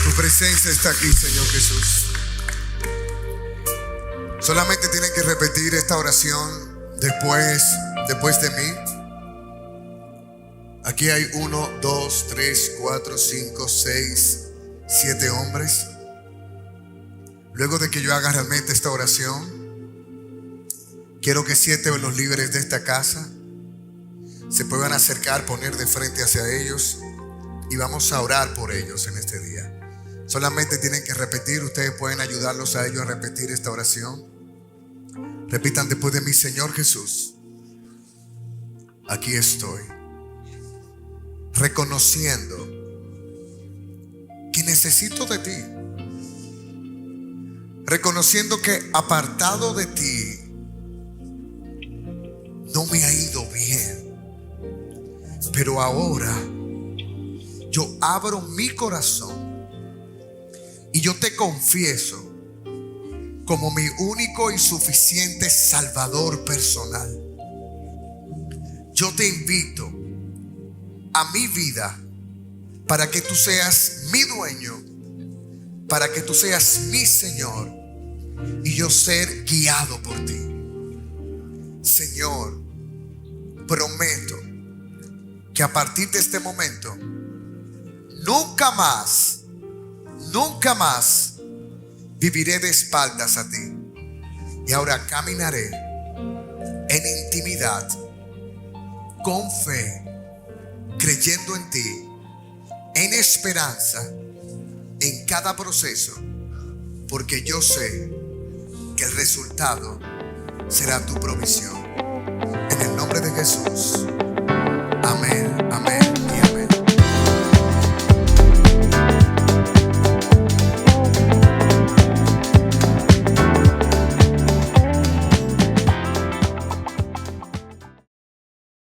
Tu presencia está aquí, Señor Jesús. Solamente tienen que repetir esta oración después de mí. Aquí hay 1, 2, 3, 4, 5, 6, 7 hombres. Luego de que yo haga realmente esta oración, quiero que 7 de los líderes de esta casa se puedan acercar, poner de frente hacia ellos, y vamos a orar por ellos en este día. Solamente tienen que repetir. Ustedes pueden ayudarlos a ellos a repetir esta oración. Repitan después de mí: Señor Jesús, aquí estoy, reconociendo que necesito de ti, reconociendo que apartado de ti no me ha ido bien, pero ahora yo abro mi corazón y yo te confieso como mi único y suficiente Salvador personal. Yo te invito a mi vida para que tú seas mi dueño, para que tú seas mi Señor y yo ser guiado por ti. Señor, prometo que a partir de este momento nunca más viviré de espaldas a ti, y ahora caminaré en intimidad, con fe, creyendo en ti, en esperanza, en cada proceso, porque yo sé que el resultado será tu provisión. En el nombre de Jesús. Amén, amén.